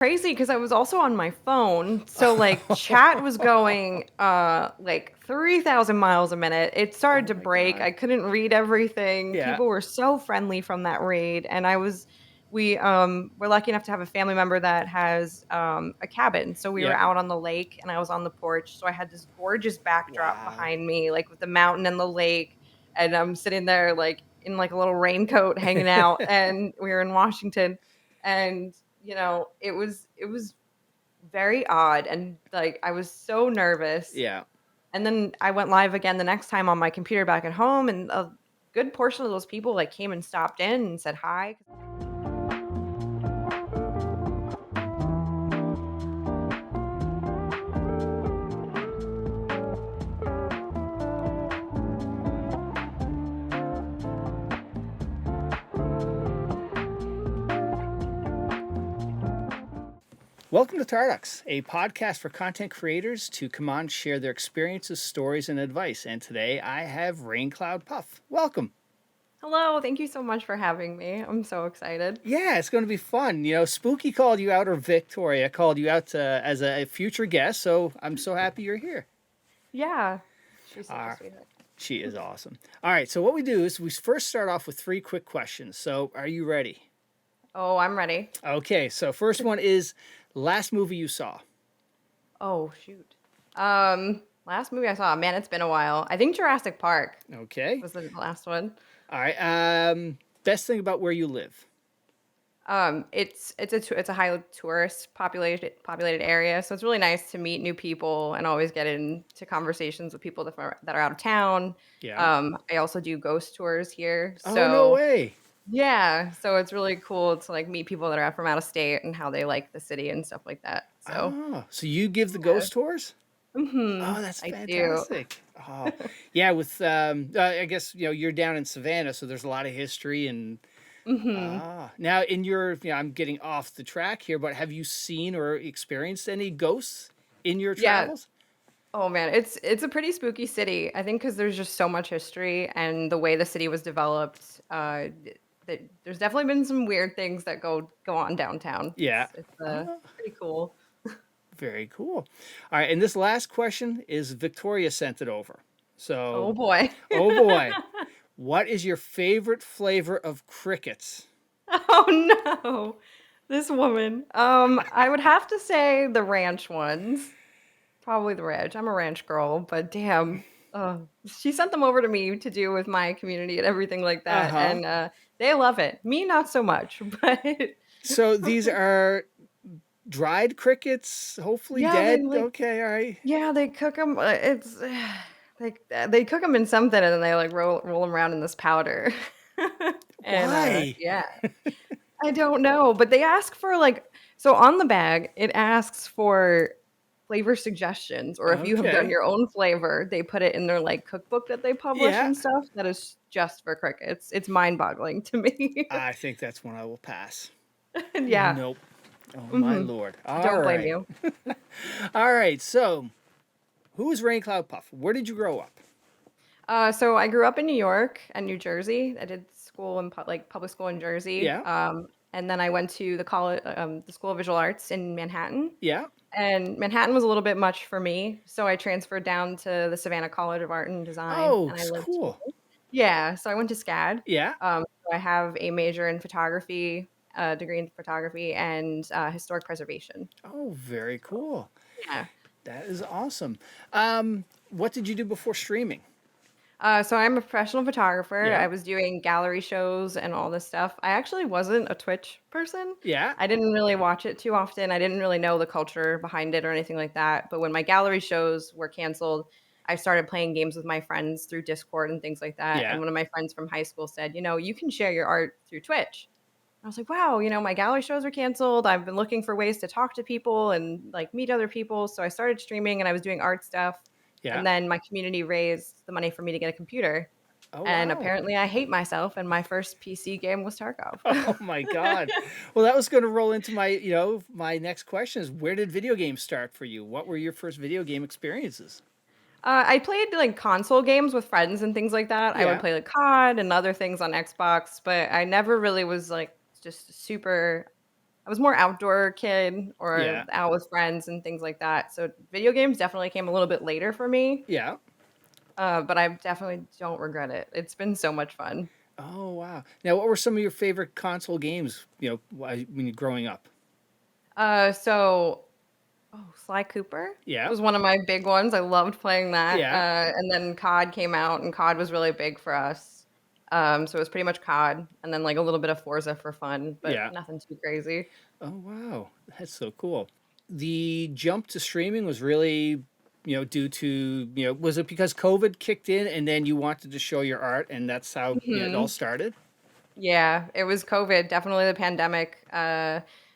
crazy because I was also on my phone. So like chat was going like 3,000 miles a minute. It started Oh to my break. god. I couldn't read everything. Yeah. People were so friendly from that raid, and we were lucky enough to have a family member that has a cabin. So we were Yeah. out on the lake and I was on the porch. So I had this gorgeous backdrop Wow. behind me, like with the mountain and the lake, and I'm sitting there like in like a little raincoat hanging out, and we were in Washington. And it was very odd, and, like, I was so nervous, Yeah. and then I went live again the next time on my computer back at home, and a good portion of those people, like, came and stopped in and said hi. Welcome to Tarducks, a podcast for content creators to come on, share their experiences, stories, and advice. And today I have Raincloud Puff. Welcome. Hello, thank you so much for having me. I'm so excited. Yeah, it's going to be fun. You know, Spooky called you out, or Victoria called you out as a future guest, so I'm so happy you're here. Yeah. She's such a Uh, sweetheart. she is awesome. All right, so what we do is we first start off with 3 quick questions. So are you ready? Oh, I'm ready. Okay, so first one is last movie you saw. Oh, shoot. Last movie I saw, man, it's been a while. I think Jurassic Park Okay. was the last one. All right. Best thing about where you live. It's a highly tourist populated area, so it's really nice to meet new people and always get into conversations with people that are out of town. Yeah. I also do ghost tours here, Oh, no so way. yeah, so it's really cool to like meet people that are from out of state and how they like the city and stuff like that. So Oh, so you give the yeah, ghost tours? Oh, that's I do. fantastic. Oh, yeah. With I guess you're down in Savannah, so there's a lot of history and hmm now in your I'm getting off the track here, but have you seen or experienced any ghosts in your Yeah. travels? Oh man, it's a pretty spooky city. I think because there's just so much history and the way the city was developed. There's definitely been some weird things that go on downtown. Yeah. It's Oh, pretty cool. very cool. All right, and this last question is Victoria sent it over. Oh So, boy. oh boy, what is your favorite flavor of crickets? Oh no. This woman. I would have to say the ranch ones. Probably the ranch. I'm a ranch girl, but damn. She sent them over to me to do with my community and everything like that, Uh-huh. and they love it. Me, not so much, but So these are dried crickets, hopefully yeah, they dead. like Okay, all right. yeah, they cook them. It's like they cook them in something, and then they like roll them around in this powder, and Why? yeah. I don't know, but they ask for, like so on the bag, it asks for flavor suggestions, or if you have done Okay. your own flavor, they put it in their, like, cookbook that they publish Yeah. and stuff that is just for crickets. It's mind-boggling to me. I think that's one I will pass. Yeah. Nope. Oh my Mhm. Lord. All Don't blame right. you. All right. So, who is Raincloud Puff? Where did you grow up? So I grew up in New York and New Jersey. I did school in public school in Jersey, Yeah. and then I went to the School of Visual Arts in Manhattan. Yeah. And Manhattan was a little bit much for me, so I transferred down to the Savannah College of Art and Design, Oh, and I lived here. cool. Yeah, so I went to SCAD. Yeah. So I have a major in photography, a degree in photography, and historic preservation. Oh, very cool. Yeah. That is awesome. What did you do before streaming? So I'm a professional photographer. Yeah. I was doing gallery shows and all this stuff. I actually wasn't a Twitch person. Yeah. I didn't really watch it too often. I didn't really know the culture behind it or anything like that. But when my gallery shows were canceled, I started playing games with my friends through Discord and things like that. And Yeah. one of my friends from high school said, you can share your art through Twitch. I was like, wow, my gallery shows are canceled. I've been looking for ways to talk to people and like meet other people. So I started streaming and I was doing art stuff. Yeah. And then my community raised the money for me to get a computer. Oh, And wow. apparently I hate myself, and my first PC game was Tarkov. Oh my God. Well, that was going to roll into my next question is where did video games start for you? What were your first video game experiences? I played like console games with friends and things like that. I would Yeah. play like COD and other things on Xbox, but I never really was like just super I was more outdoor kid or Yeah. out with friends and things like that. So video games definitely came a little bit later for me. Yeah. But I definitely don't regret it. It's been so much fun. Oh, wow. Now, what were some of your favorite console games, when you're growing up? So Sly Cooper Yeah. was one of my big ones. I loved playing that. Yeah. And then COD came out, and COD was really big for us. So it was pretty much COD, and then like a little bit of Forza for fun, but Yeah. nothing too crazy. Oh, wow. That's so cool. The jump to streaming was really, due to, was it because COVID kicked in and then you wanted to show your art and that's how, it all Mhm. started? Yeah, it was COVID, definitely the pandemic,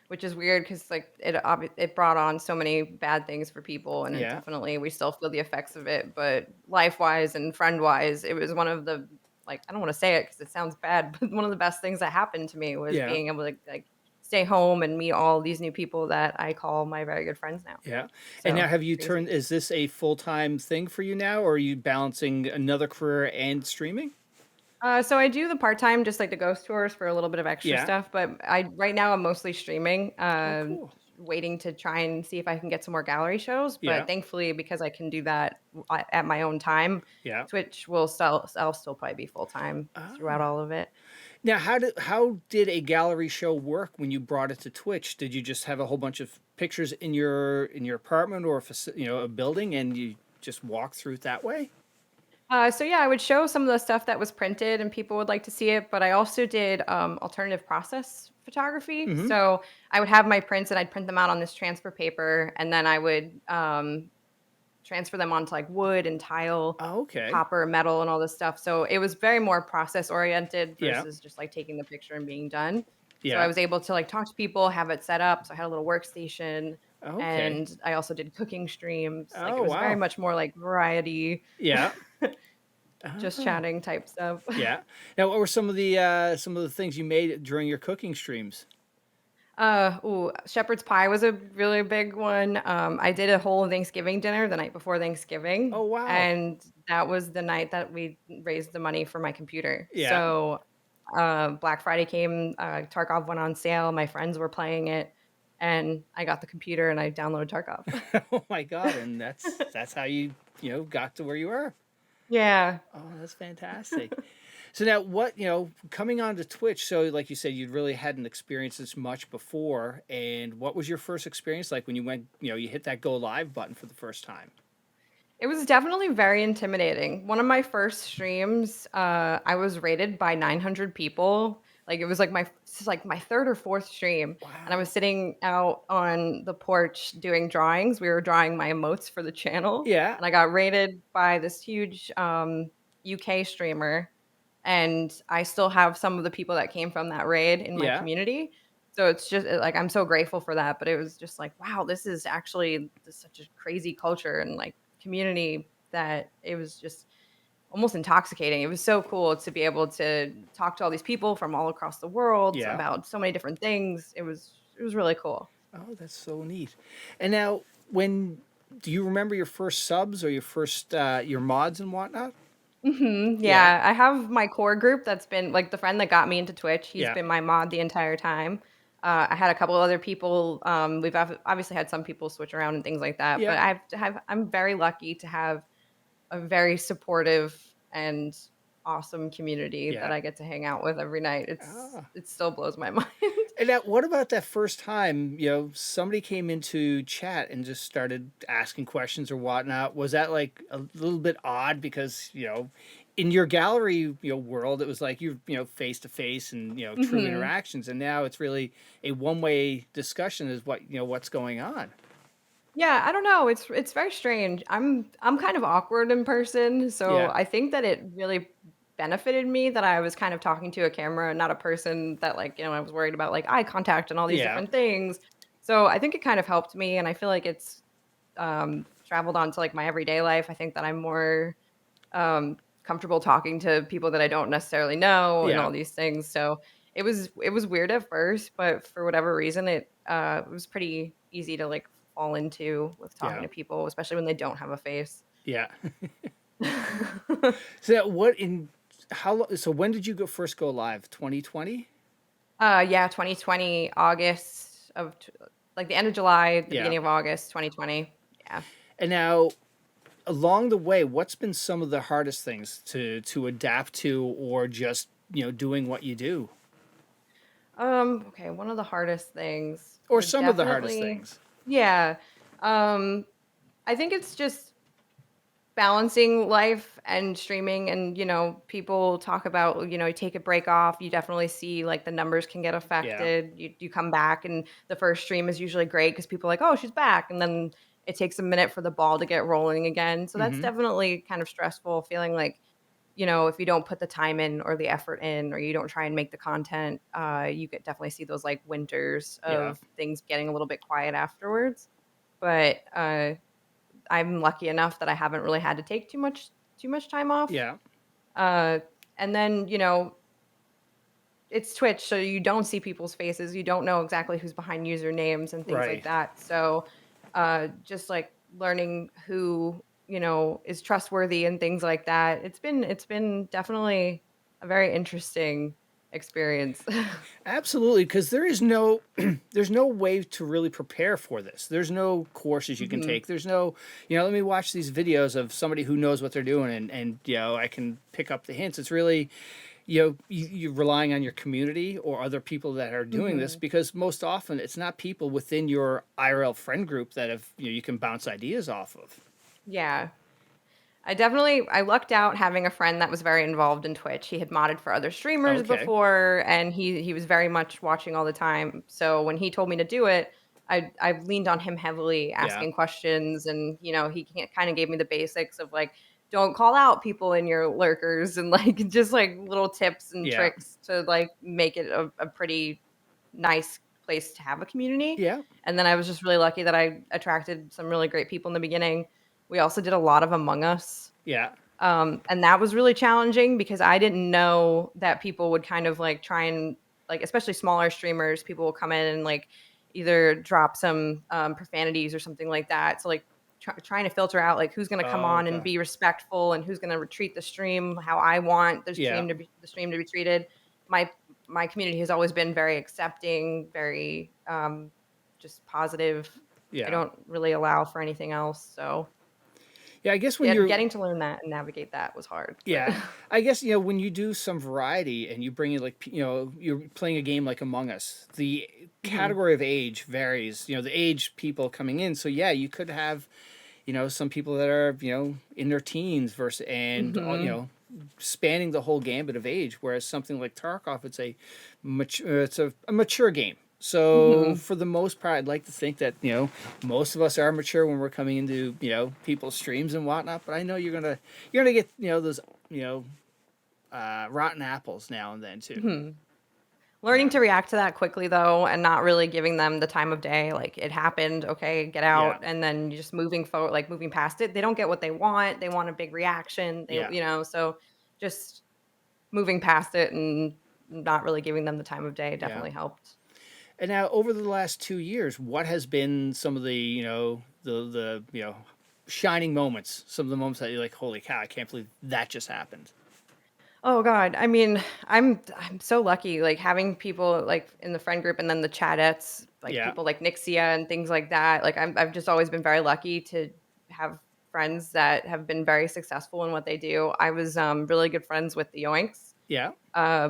which is weird because like it brought on so many bad things for people, and it Yeah. definitely we still feel the effects of it. But life wise and friend wise, it was one of the like I don't want to say it because it sounds bad, but one of the best things that happened to me was Yeah. being able to like stay home and meet all these new people that I call my very good friends now. Yeah. And now So have you crazy. turned, is this a full-time thing for you now, or are you balancing another career and streaming? So I do the part-time, just like the ghost tours for a little bit of extra Yeah. stuff, but I right now I'm mostly streaming, Oh, cool. waiting to try and see if I can get some more gallery shows. But Yeah. thankfully, because I can do that at my own time, Yeah. Twitch will still I'll still probably be full time throughout Ah. all of it. Now, how did a gallery show work when you brought it to Twitch? Did you just have a whole bunch of pictures in your apartment or a building, and you just walk through it that way? So yeah, I would show some of the stuff that was printed and people would like to see it, but I also did alternative process photography. Mm-hmm. So I would have my prints and I'd print them out on this transfer paper, and then I would transfer them onto like wood and tile, Oh, okay. copper, metal, and all this stuff. So it was very more process oriented Yeah. versus just like taking the picture and being done. So I Yeah. was able to like talk to people, have it set up. So I had a little workstation, Okay. and I also did cooking streams. Like it Oh, was very wow. much more like variety, Yeah. just Oh, chatting type stuff. yeah. Now, what were some of the things you made during your cooking streams? Shepherd's pie was a really big one. I did a whole Thanksgiving dinner the night before Oh, Thanksgiving, wow. and that was the night that we raised the money for my computer. Yeah. So, Black Friday came, Tarkov went on sale, my friends were playing it, and I got the computer and I downloaded Tarkov. Oh my God. And that's how you, got to where you are. Yeah. Oh, that's fantastic. So now what, coming onto Twitch, so like you said, you really hadn't experienced this much before. And what was your first experience like when you went, you hit that go live button for the first time? It was definitely very intimidating. One of my first streams, I was rated by 900 people. Like it was like this is like my third or fourth stream, and I was Wow. sitting out on the porch doing drawings. We were drawing my emotes for the channel, Yeah. and I got rated by this huge UK streamer. And I still have some of the people that came from that raid in my Yeah. community. So it's just like I'm so grateful for that. But it was just like, wow, this is actually such a crazy culture and like community that it was just almost intoxicating. It was so cool to be able to talk to all these people from all across the world Yeah. about so many different things. It was really cool. Oh, that's so neat. And now when do you remember your first subs or your first your mods and whatnot? Yeah. Yeah, I have my core group that's been like the friend that got me into Twitch. He's Yeah. been my mod the entire time. I had a couple other people. We've obviously had some people switch around and things like that, but Yeah. I'm very lucky to have a very supportive and awesome community that Yeah. I get to hang out with every night. Ah. It still blows my mind. And now, what about that first time, somebody came into chat and just started asking questions or whatnot? Was that like a little bit odd because, in your gallery, world, it was like face to face and, true hmm interactions. And now it's really a one-way discussion is what's going on. Yeah, I don't know. It's very strange. I'm kind of awkward in person, so Yeah. I think that it really benefited me that I was kind of talking to a camera, not a person that like, I was worried about like eye contact and all these Yeah. different things. So I think it kind of helped me, and I feel like it's traveled on to like my everyday life. I think that I'm more comfortable talking to people that I don't necessarily know and Yeah. all these things. So it was weird at first, but for whatever reason, it was pretty easy to like fall into with talking Yeah. to people, especially when they don't have a face. Yeah. So what in how long, so when did you first go live? 2020? Yeah, 2020 August. like the end of July, the Yeah. beginning of August, 2020. Yeah. And now, along the way, what's been some of the hardest things to adapt to, or just doing what you do, Okay, one of the hardest things or would some of the hardest definitely, things? yeah. Um, I think it's just balancing life and streaming, and people talk about, you take a break off, you definitely see like the numbers can get Yeah. affected. You come back and the first stream is usually great because people are like, oh, she's back, and then it takes a minute for the ball to get rolling again, so that's Mm-hmm. definitely kind of stressful, feeling like, if you don't put the time in or the effort in, or you don't try and make the content, you could definitely see those like winters Yeah. of things getting a little bit quiet afterwards. But I'm lucky enough that I haven't really had to take too much time off. Yeah. Uh, and then, it's Twitch, so you don't see people's faces. You don't know exactly who's behind usernames and things like Right. that. So, just like learning who, is trustworthy and things like that. It's been definitely a very interesting experience. Absolutely, because there is no there's no way to really prepare for this. There's no courses you can Mhm. take. There's no, let me watch these videos of somebody who knows what they're doing, and I can pick up the hints. It's really, you're relying on your community or other people that are doing this, Mhm. because most often it's not people within your IRL friend group that have, you can bounce ideas off of. Yeah. I lucked out having a friend that was very involved in Twitch. He had modded for other streamers Okay. before, and he was very much watching all the time. So when he told me to do it, I leaned on him heavily, Yeah. asking questions, and he kind of gave me the basics of like, don't call out people in your lurkers, and like just like little tips and Yeah. tricks to like make it a pretty nice place to have a community. Yeah. And then I was just really lucky that I attracted some really great people in the beginning. We also did a lot of Among Us, Yeah. and that was really challenging because I didn't know that people would kind of like try and like, especially smaller streamers, people will come in and like either drop some profanities or something like that. So like trying to filter out like who's going to come Oh, on and okay. be respectful and who's going to treat the stream how I want Yeah. the stream to be treated. My my community has always been very accepting, very just positive. I Yeah. don't really allow for anything else. So Yeah. I guess when you're getting to learn that and navigate that was hard, but Yeah, I guess, when you do some variety and you bring in, like, you're playing a game like Among Us, the Mhm. category of age varies. The age people coming in. So yeah, you could have, some people that are, in their teens versus, and all, Mhm. spanning the whole gambit of age. Whereas something like Tarkov, it's a mature game. So Mhm. for the most part, I'd like to think that, most of us are mature when we're coming into, people's streams and whatnot. But I know you're gonna get, those, you know rotten apples now and then too. Mhm. Learning Yeah. to react to that quickly though, and not really giving them the time of day, like, "It happened, okay, get Yeah. out," and then you just moving forward, like, moving past it. They don't get what they want a big reaction, Yeah. so just moving past it and not really giving them the time of day Yeah. definitely helped. And now, over the last 2 years, what has been some of the, the shining moments? Some of the moments that you're like, holy cow, I can't believe that just happened. Oh god, I mean, I'm so lucky, like, having people, like, in the friend group and then the Chadettes, like, Yeah. people like Nixia and things like that, like, I've just always been very lucky to have friends that have been very successful in what they do. I was, really good friends with the Yoinks, Yeah.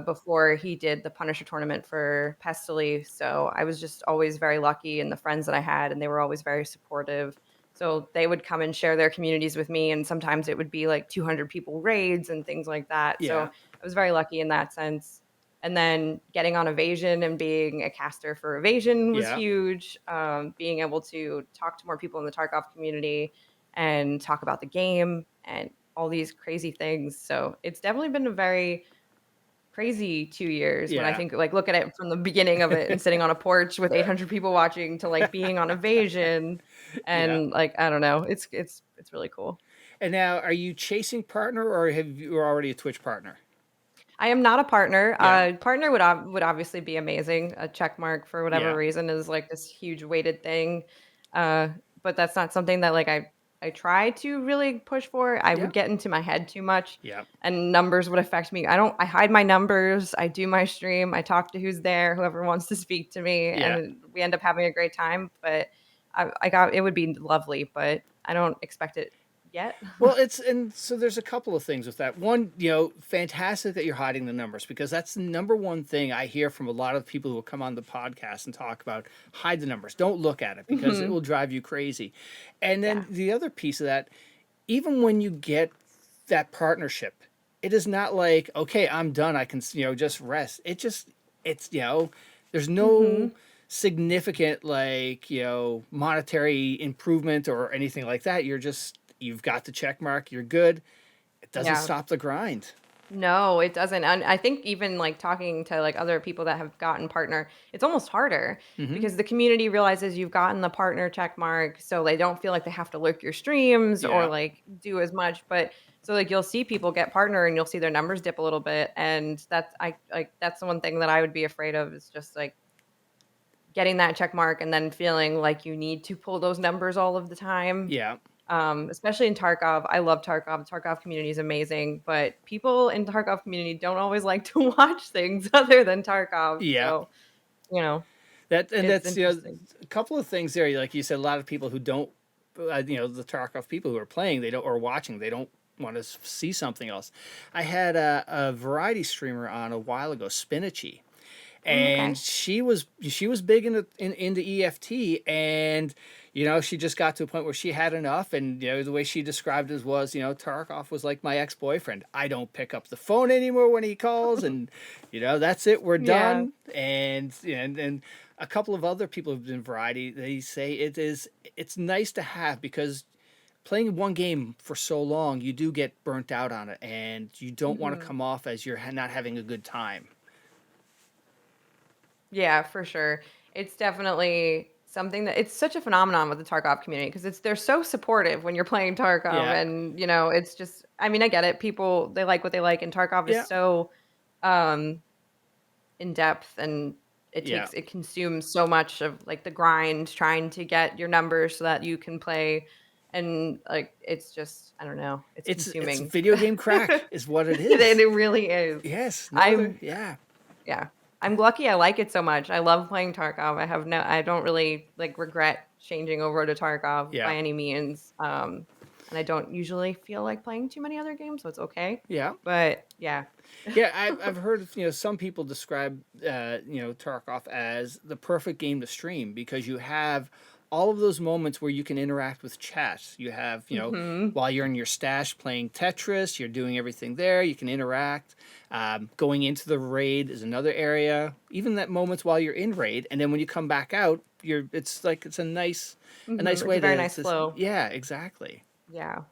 before he did the Punisher tournament for Pestily, so I was just always very lucky in the friends that I had, and they were always very supportive. So they would come and share their communities with me, and sometimes it would be like 200 people raids and things like that. So Yeah. I was very lucky in that sense. And then getting on Evasion and being a caster for Evasion was Yeah. huge. Being able to talk to more people in the Tarkov community and talk about the game and all these crazy things. So it's definitely been a very crazy 2 years when I Yeah. think like, look at it from the beginning of it and sitting on a porch with 800 people watching to, like, being on Evasion, Yeah. and, like, I don't know, it's really cool. And now, are you chasing partner, or have you already a Twitch partner? I am not a partner. Yeah. Partner would obviously be amazing. A check mark for whatever Yeah. reason is, like, this huge weighted thing, uh, but that's not something that, like, I I try to really push for. I Yeah. would get into my head too much, Yeah. and numbers would affect me. I hide my numbers. I do my stream. I talk to who's there, whoever wants to speak to me, Yeah. and we end up having a great time. But I got it would be lovely, but I don't expect it yet. Well, and so there's a couple of things with that. One, fantastic that you're hiding the numbers, because that's the number one thing I hear from a lot of people who will come on the podcast and talk about: hide the numbers. Don't look at it because it Mhm. will drive you crazy. And then Yeah. the other piece of that, even when you get that partnership, it is not like, okay, I'm done, I can, just rest. It's, there's no Mhm. significant, like, monetary improvement or anything like that. You've got the check mark, you're good. It doesn't Yeah. stop the grind. No, it doesn't, and I think even, like, talking to, like, other people that have gotten partner, it's almost harder Hmm. because the community realizes you've gotten the partner check mark, so they don't feel like they have to lurk your streams or, Yeah. like, do as much, but so, like, you'll see people get partner and you'll see their numbers dip a little bit, and that's the one thing that I would be afraid of is just, like, getting that check mark and then feeling like you need to pull those numbers all of the time. Yeah. Especially in Tarkov. I love Tarkov. The Tarkov community is amazing, but people in Tarkov community don't always like to watch things other than Tarkov. Yeah. So, you know, it's That's interesting. a couple of things there. Like you said, a lot of people who don't, the Tarkov people who are playing, they don't or watching, they don't want to see something else. I had a variety streamer on a while ago, Spinachy, Mm, and okay. she was big into EFT, and she just got to a point where she had enough, and the way she described it was, Tarkov was like my ex-boyfriend. I don't pick up the phone anymore when he calls, and that's it, we're Yeah. done. And a couple of other people who've been variety, they say it's nice to have, because playing one game for so long, you do get burnt out on it, and you don't want to Mhm. come off as you're not having a good time. Yeah, for sure. It's definitely something that it's such a phenomenon with the Tarkov community because they're so supportive when you're playing Tarkov Yeah. and, it's just I mean, I get it. People, they like what they like and Tarkov is Yeah. so um in depth and Yeah. it consumes so much of like the grind trying to get your numbers so that you can play and like it's just I don't know, it's It's consuming. video game crack is what it And is. it really is. Yes, no other. I'm Yeah. yeah. I'm lucky I like it so much. I love playing Tarkov. I don't really like regret changing over to Tarkov Yeah. by any means. And I don't usually feel like playing too many other games, so it's okay. Yeah. But yeah. Yeah, I've heard some people describe Tarkov as the perfect game to stream, because you have all of those moments where you can interact with chat. You have Mhm. while you're in your stash playing Tetris, you're doing everything there. You can interact. Going into the raid is another area. Even that moments while you're in raid, and then when you come back out, it's a nice Mhm. It's way a very nice to flow. yeah, exactly. Yeah.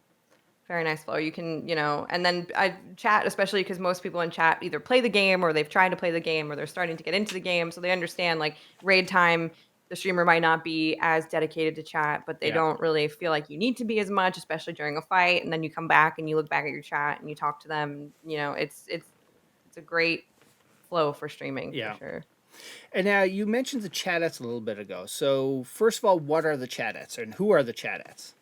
Very nice flow. You can, and then I chat, especially because most people in chat either play the game or they've tried to play the game or they're starting to get into the game. So they understand like raid time, the streamer might not be as dedicated to chat, but they Yeah. don't really feel like you need to be as much, especially during a fight. And then you come back and you look back at your chat and you talk to them. It's a great flow for streaming for Yeah. sure. And now you mentioned the Chadettes a little bit ago. So first of all, what are the Chadettes, and who are the Chadettes?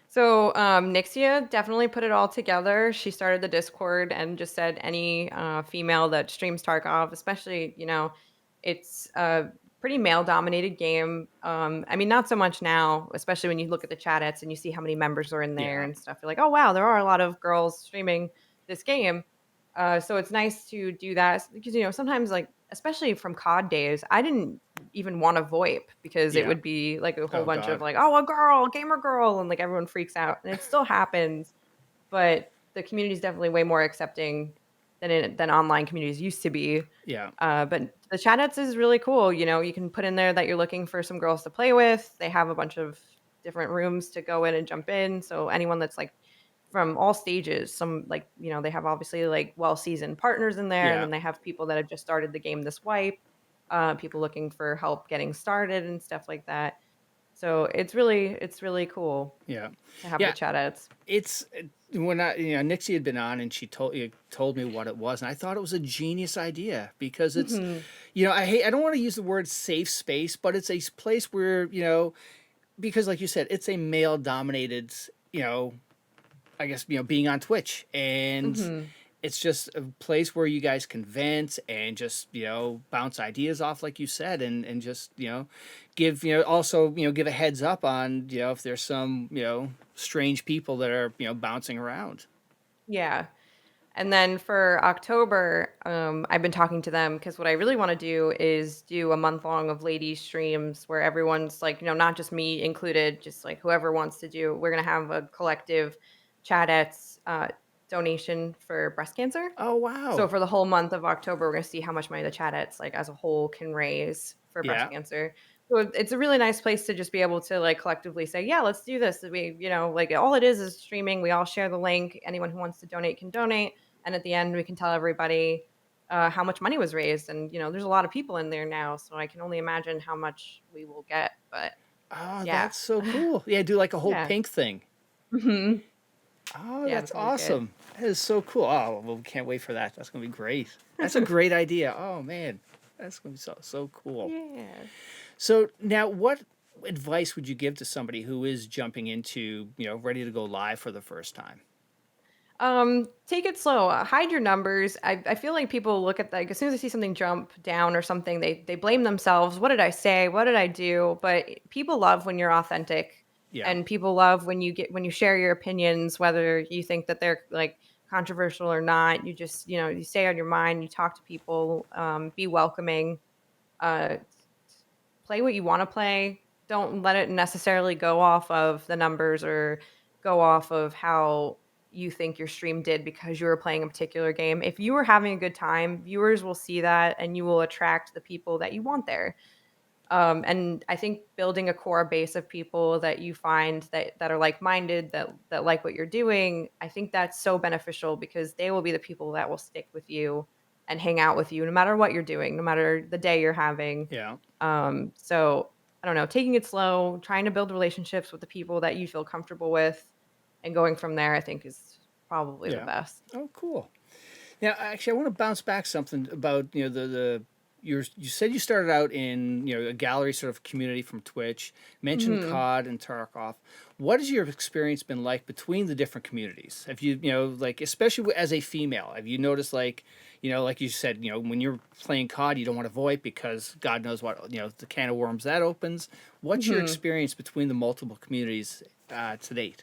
So, Nixia definitely put it all together. She started the Discord and just said any female that streams Tarkov, especially, it's a pretty male dominated game. I mean, not so much now, especially when you look at the Chadettes and you see how many members are in there Yeah. and stuff. You're like, oh, wow, there are a lot of girls streaming this game. So it's nice to do that because, sometimes, like, especially from COD days, I didn't even want to VoIP because it Yeah. would be like a whole Oh bunch of God. like, oh, a girl, gamer girl, and like everyone freaks out. And it still happens, but the community is definitely way more accepting than online communities used to be. Yeah. But the Chadettes is really cool. You can put in there that you're looking for some girls to play with. They have a bunch of different rooms to go in and jump in. So anyone that's like from all stages, some like, they have obviously like well-seasoned partners in there, and Yeah. then they have people that have just started the game this wipe, people looking for help getting started and stuff like that. So it's really cool Yeah. to have the Yeah. Chadettes. It's when Nixie had been on, and she told me what it was, and I thought it was a genius idea, because it's Mhm. I don't want to use the word safe space, but it's a place where because like you said, it's a male dominated you know, I guess, being on Twitch, and Mm-hmm. it's just a place where you guys can vent and just, bounce ideas off, like you said, and just, give, also, give a heads up on, if there's some, strange people that are, bouncing around. Yeah. And then for October, I've been talking to them because what I really want to do is do a month long of ladies streams where everyone's like, not just me included, just like whoever wants to do. We're gonna have a collective Chadettes donation for breast cancer. Oh, So wow. for the whole month of October, we're gonna see how much money the Chadettes, like, as a whole can raise for breast Yeah. cancer. So it's a really nice place to just be able to, like, collectively say, "Yeah, let's do this." We like, all it is streaming. We all share the link. Anyone who wants to donate can donate, and at the end, we can tell everybody, how much money was raised, and, there's a lot of people in there now, so I can only imagine how much we will get, but Oh, yeah. that's so cool. Yeah, do like a whole Yeah. pink thing. Mhm. Oh, Yeah, that's it's gonna be good. awesome. That is so cool. Oh, well, we can't wait for that. That's gonna be great. That's a great idea. Oh man, that's gonna be so cool. Yeah. So now, what advice would you give to somebody who is jumping into, ready to go live for the first time? Take it slow. Hide your numbers. I feel like people look at like as soon as they see something jump down or something, they blame themselves. What did I say? What did I do? But people love when you're authentic, Yeah, and people love when you share your opinions, whether you think that they're like controversial or not. You just you stay on your mind. You talk to people. Be welcoming. Uh, play what you want to play. Don't let it necessarily go off of the numbers or go off of how you think your stream did because you were playing a particular game. If you were having a good time, viewers will see that and you will attract the people that you want there. And I think building a core base of people that you find that are like-minded, that like what you're doing, I think that's so beneficial because they will be the people that will stick with you and hang out with you no matter what you're doing, no matter the day you're having. yeah, So I don't know, taking it slow, trying to build relationships with the people that you feel comfortable with, and going from there, I think is probably the yeah. best. Oh, cool. Now, actually, I want to bounce back something about the you said you started out in a gallery sort of community from Twitch. Mentioned Hmm. COD and Tarkov. What has your experience been like between the different communities? Have you like, especially as a female, have you noticed like like you said, when you're playing COD, you don't want to VoIP because God knows what the can of worms that opens. What's your Hmm. experience between the multiple communities to date?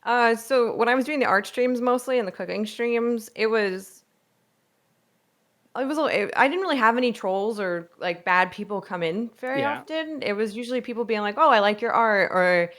So when I was doing the art streams mostly and the cooking streams, it was a I didn't really have any trolls or, like, bad people come in very Yeah, often. It was usually people being like, "Oh, I like your art," or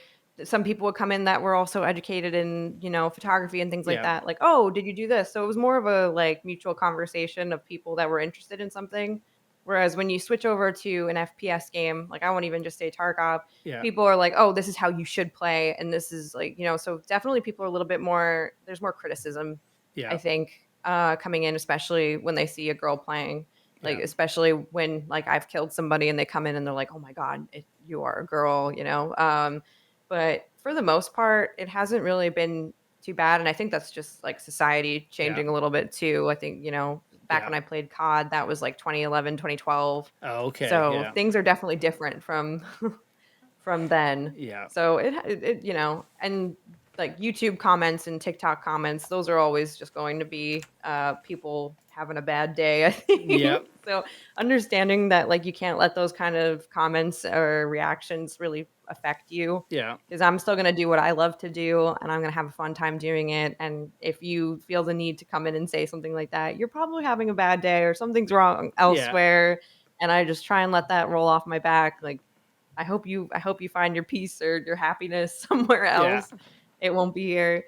some people would come in that were also educated in, photography and things like yeah, that, like, "Oh, did you do this?" So it was more of a, like, mutual conversation of people that were interested in something. Whereas when you switch over to an FPS game, like, I won't even just say Tarkov, yeah, people are like, "Oh, this is how you should play," and this is like, so definitely people are a little bit more there's more criticism, I yeah, think, coming in, especially when they see a girl playing, like, yeah, especially when, like, I've killed somebody and they come in and they're like, "Oh my god, you are a girl," but for the most part, it hasn't really been too bad, and I think that's just, like, society yeah, changing a little bit too. I think, back yeah. when I played COD, that was, like, 2011, 2012. Oh, okay, So yeah, things are definitely different from from then. yeah. So and like YouTube comments and TikTok comments, those are always just going to be people having a bad day, I Yep. think. So understanding that like you can't let those kind of comments or reactions really affect you Yeah. because I'm still going to do what I love to do and I'm going to have a fun time doing it. And if you feel the need to come in and say something like that, you're probably having a bad day or something's wrong Yeah. elsewhere. And I just try and let that roll off my back. Like I hope you find your peace or your happiness somewhere Yeah. else. It won't be here.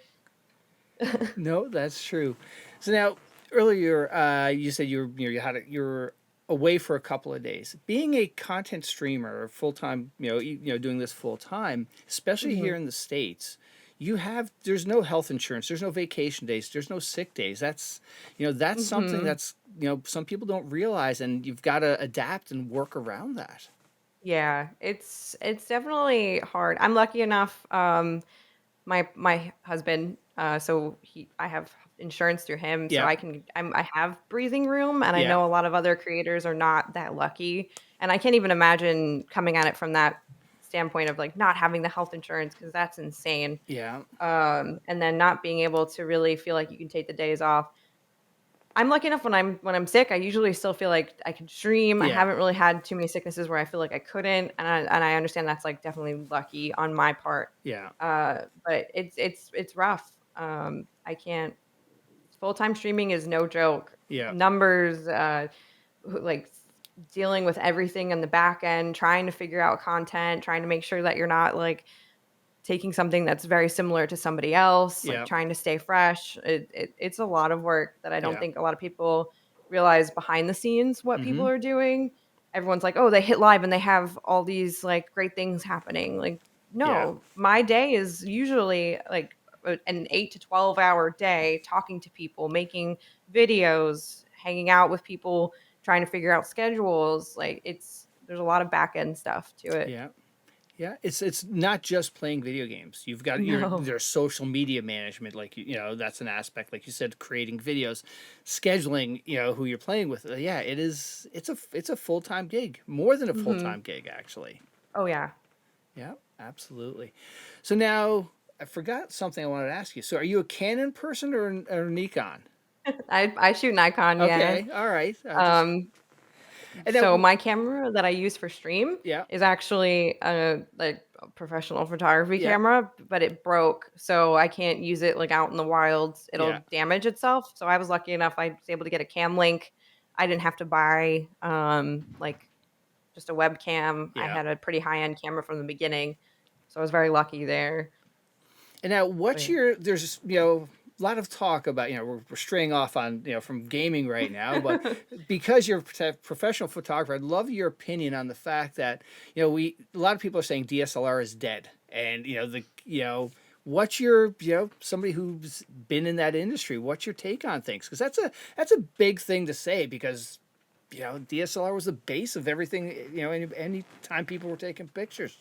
No, that's true. So now, earlier, you said you're away for a couple of days. Being a content streamer, full time, doing this full time, especially here Mhm. in the States, there's no health insurance, there's no vacation days, there's no sick days. That's something Mhm. that's some people don't realize, and you've got to adapt and work around that. Yeah, it's definitely hard. I'm lucky enough, my husband, so he I have insurance through him, so Yeah. I have breathing room, and I Yeah. know a lot of other creators are not that lucky, and I can't even imagine coming at it from that standpoint of like not having the health insurance because that's insane. Yeah. And then not being able to really feel like you can take the days off. I'm lucky enough when I'm sick, I usually still feel like I can stream. I Yeah. haven't really had too many sicknesses where I feel like I couldn't, and I understand that's like definitely lucky on my part. Yeah. But it's rough. I can't. Full-time streaming is no joke. Yeah. Numbers, like dealing with everything in the back end, trying to figure out content, trying to make sure that you're not like taking something that's very similar to somebody else, like Yeah. trying to stay fresh. It's a lot of work that I don't Yeah. think a lot of people realize behind the scenes what Mm-hmm. people are doing. Everyone's like, "Oh, they hit live and they have all these like great things happening." Like, Yeah. no, my day is usually like an 8 to 12-hour day talking to people, making videos, hanging out with people, trying to figure out schedules. Like there's a lot of back end stuff to it. Yeah. Yeah, it's not just playing video games. You've got No. there's social media management, like you know that's an aspect, like you said, creating videos, scheduling, you know who you're playing with. Yeah, it is. It's a full time gig, more than a full Mhm. time gig actually. Oh yeah. Yeah, absolutely. So now I forgot something I wanted to ask you. So are you a Canon person or Nikon? I shoot Nikon, yeah. Okay, all right. Just Um, and so then my camera that I use for stream yeah, is actually a professional photography yeah, camera, but it broke, so I can't use it like out in the wilds. yeah, It'll damage itself. So I was lucky enough I was able to get a cam link. I didn't have to buy like just a webcam. I yeah. had a pretty high-end camera from the beginning. So I was very lucky there. And now, But what's yeah. your? There's a lot of talk about we're straying off on from gaming right now, but because you're a professional photographer, I'd love your opinion on the fact that we a lot of people are saying DSLR is dead, and what's your somebody who's been in that industry, what's your take on things? Because that's a big thing to say because DSLR was the base of everything. Any time people were taking pictures.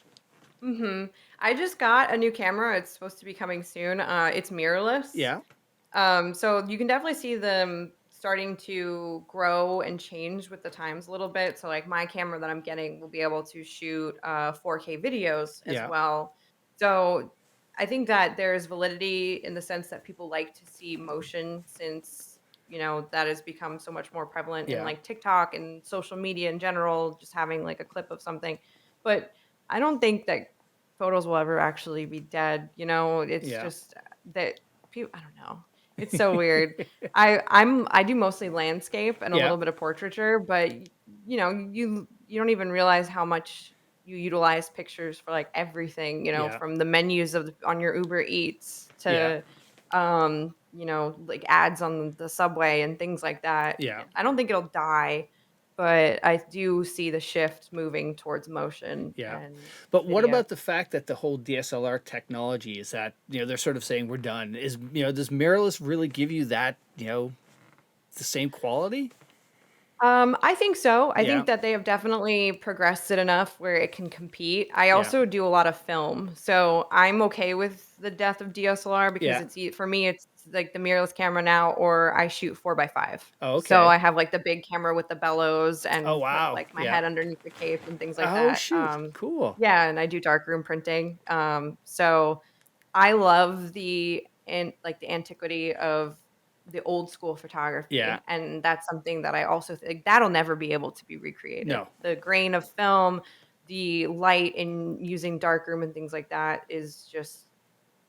I just got a new camera. It's supposed to be coming soon. It's mirrorless. Yeah, So you can definitely see them starting to grow and change with the times a little bit. So like my camera that I'm getting will be able to shoot 4K videos as yeah, well. So I think that there's validity in the sense that people like to see motion since that has become so much more prevalent in yeah, like TikTok and social media in general, just having like a clip of something. But I don't think that photos will ever actually be dead. It's yeah. just that people. I don't know. It's so weird. I do mostly landscape and a Yeah, little bit of portraiture, but you don't even realize how much you utilize pictures for like everything. yeah, From the menus on your Uber Eats yeah, to like ads on the subway and things like that. yeah. I don't think it'll die, but I do see the shift moving towards motion Yeah. and But what video. about the fact that the whole DSLR technology is that, they're sort of saying we're done. Does mirrorless really give you that, the same quality? I think so. I Yeah. think that they have definitely progressed it enough where it can compete. I Yeah. also do a lot of film, so I'm okay with the death of DSLR because Yeah. for me it's like the mirrorless camera now, or I shoot 4x5. Oh, So okay. I have like the big camera with the bellows Oh, and put wow. like my Yeah. head underneath the cape and things like Oh, that. shoot. Cool. Yeah, and I do darkroom printing. So I love the antiquity of the old school Yeah. photography, and that's something that I also think that'll never be able to be recreated. No. The grain of film, the light in using darkroom and things like that is just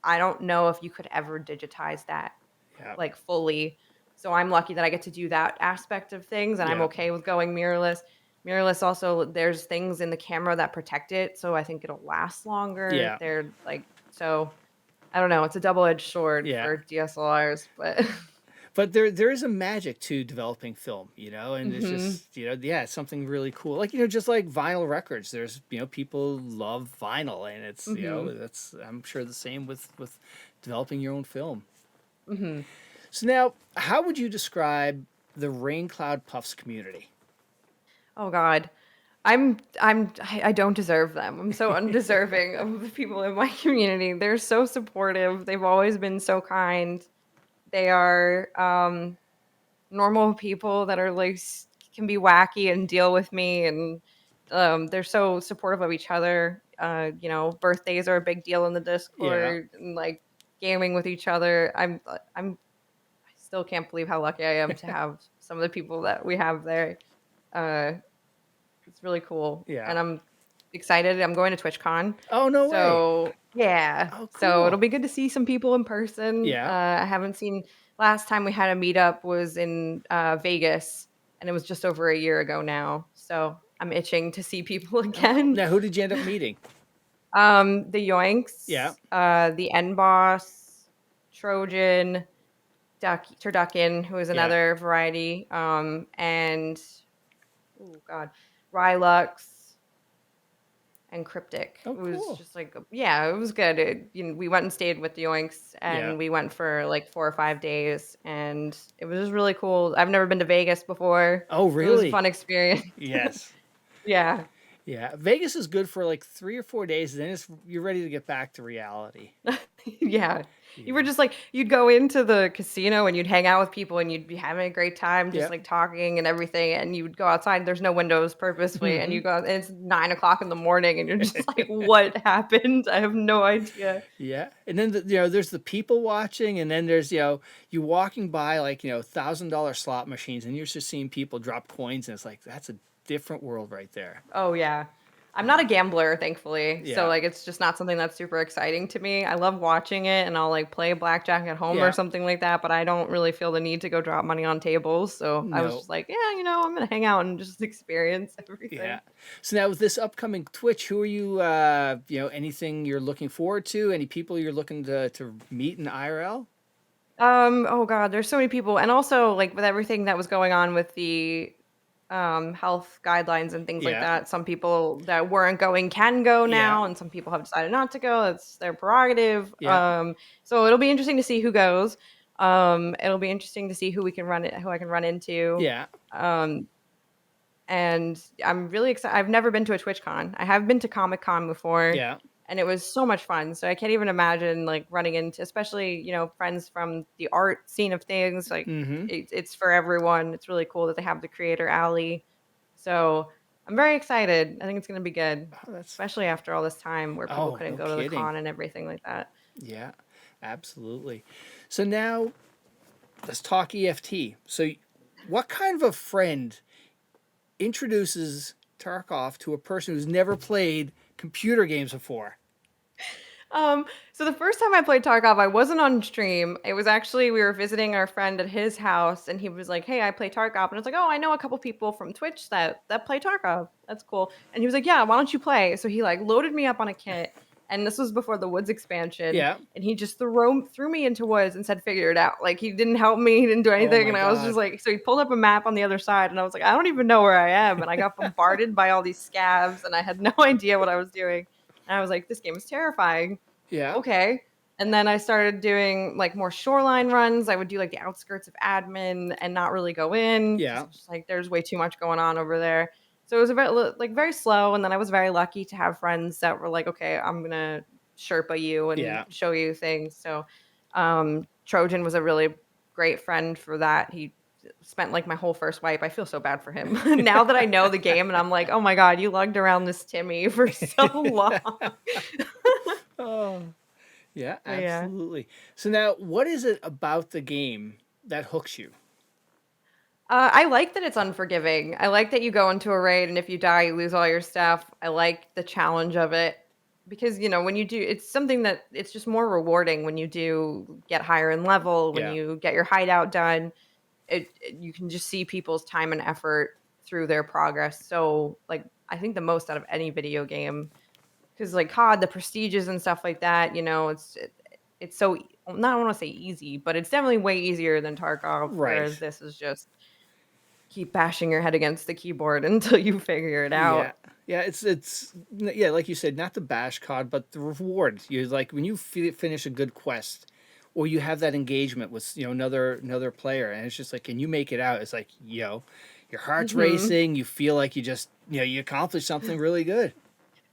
I don't know if you could ever digitize that Yeah. like fully. So I'm lucky that I get to do that aspect of things and I'm Yeah. okay with going mirrorless. Mirrorless also there's things in the camera that protect it, so I think it'll last longer. Yeah. They're like so I don't know, it's a double-edged sword Yeah. for DSLRs, but But there is a magic to developing film, and it's mhm. just, yeah, it's something really cool. Like, just like vinyl records. There's, people love vinyl and it's, Mhm. that's I'm sure the same with developing your own film. Mhm. So now, how would you describe the Rain Cloud Puffs community? Oh god. I don't deserve them. I'm so undeserving of the people in my community. They're so supportive. They've always been so kind. They are normal people that are like can be wacky and deal with me and they're so supportive of each other. you know, birthdays are a big deal in the Yeah. Discord, and like gaming with each other. I still can't believe how lucky I am to have some of the people that we have there. Uh, it's really cool, Yeah. and I'm excited. I'm going to TwitchCon, Oh, no way. so yeah. Oh, So it'll cool. be good to see some people in person. Yeah. I haven't seen. Last time we had a meetup was in Vegas, and it was just over a year ago now. So I'm itching to see people Oh, cool. again. Now, who did you end up meeting? The Yeah. Yoinks, the N Boss, Trojan, Turducken, who is Yeah. another variety, and oh god, Rylux and Cryptic. Oh, It was cool. just like yeah, it was good. We went and stayed with the Yoinks, Yeah. and we went for like 4 or 5 days, and it was just really cool. I've never been to Vegas before, Oh, so it was a really? fun experience. Yes. Yeah. Yeah. Vegas is good for like 3 or 4 days, and then you're ready to get back to reality. Yeah. You were Yeah. just like you'd go into the casino and you'd hang out with people and you'd be having a great time just Yep. like talking and everything, and you would go outside, there's no windows purposefully, and you Hmm. go and it's 9 o'clock in the morning and you're just like, "What happened? I have no idea." Yeah. And then, there's the people watching, and then there's, you walking by like, $1,000 slot machines, and you're just seeing people drop coins, and it's like, that's a different world right there. Oh, yeah. I'm not a Yeah. gambler, thankfully, so, Yeah. like, it's just not something that's super exciting to me. I love watching it, and I'll, like, play blackjack at home or Yeah. something like that, but I don't really feel the need to go drop money on tables, so I was No. just like, "Yeah, you know, I'm gonna hang out and just experience Yeah. everything." So now with this upcoming Twitch, who are you, anything you're looking forward to? Any people you're looking to meet in IRL? Oh god, there's so many people, and also, like, with everything that was going on with the, health guidelines and things like Yeah. that, some people that weren't going can go Yeah. now, and some people have decided not to go. It's their prerogative. Yeah. So it'll be interesting to see who goes. It'll be interesting to see who I can run into. Yeah. Um, and I'm really excited. I've never been to a TwitchCon. I have been to Comic-Con before, Yeah. and it was so much fun. So I can't even imagine like running into, especially, you know, friends from the art scene of things. Like Mm-hmm. it's for everyone. It's really cool that they have the creator alley. So I'm very excited. I think it's gonna be good, Oh, that's especially after all this time where people oh, couldn't no go to the kidding. con and everything like that. Yeah, absolutely. So now let's talk EFT. So what kind of a friend introduces Tarkov to a person who's never played computer games before? So the first time I played Tarkov, I wasn't on stream. It was actually we were visiting our friend at his house, and he was like, "Hey, I play Tarkov," and I was like, "Oh, I know a couple people from Twitch that play Tarkov. That's cool." And he was like, "Yeah, why don't you play?" So he like loaded me up on a kit, and this was before the Woods expansion, Yeah. and he just threw me into Woods and said, "Figure it out." Like he didn't help me, he didn't do Oh anything, my and I was just God. like, so he pulled up a map on the other side, and I was like, I don't even know where I am, and I got bombarded by all these scavs, and I had no idea what I was doing, and I was like, this game is terrifying. Yeah. Okay. And then I started doing like more shoreline runs. I would do like the outskirts of admin and not really go in because Yeah. I was just like, there's way too much going on over there. So it was a bit like very slow. And then I was very lucky to have friends that were like, okay, I'm gonna Sherpa you and Yeah. show you things. So Trojan was a really great friend for that. He spent like my whole first wipe. I feel so bad for him. Now that I know the game and I'm like, oh my God, you lugged around this Timmy for so long. Oh, yeah, But yeah. absolutely. So now, what is it about the game that hooks you? I like that it's unforgiving. I like that you go into a raid and if you die, you lose all your stuff. I like the challenge of it because, you know, when you do, it's something that it's just more rewarding when you do get higher in level, when Yeah. you get your hideout done. You can just see people's time and effort through their progress. So, like, I think the most out of any video game because, like, COD, the prestiges and stuff like that, you know, it's so not I want to say easy, but it's definitely way easier than Tarkov. Right. Whereas this is just keep bashing your head against the keyboard until you figure it Yeah. out. Yeah, yeah, like you said, not the bash card, but the reward. You're like when you finish a good quest, or you have that engagement with another player, and it's just like, and you make it out. It's like your heart's Mhm. racing. You feel like you just you accomplished something really good.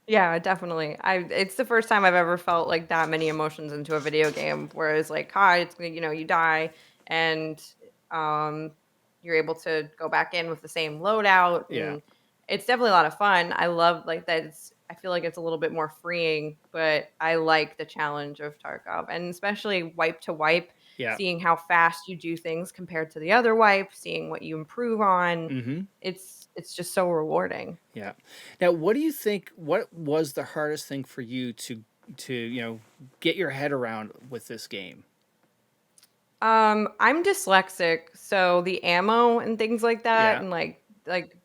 Yeah, definitely. It's the first time I've ever felt like that many emotions into a video game, whereas like COD, it's you know, you die and um you're able to go back in with the same loadout Yeah. and it's definitely a lot of fun. I love like that I feel like it's a little bit more freeing, but I like the challenge of Tarkov, and especially wipe to wipe, Yeah. seeing how fast you do things compared to the other wipe, seeing what you improve on. Mm-hmm. It's just so rewarding. Yeah. Now, what do you think? What was the hardest thing for you to get your head around with this game? I'm dyslexic, so the ammo and things like that, Yeah. and like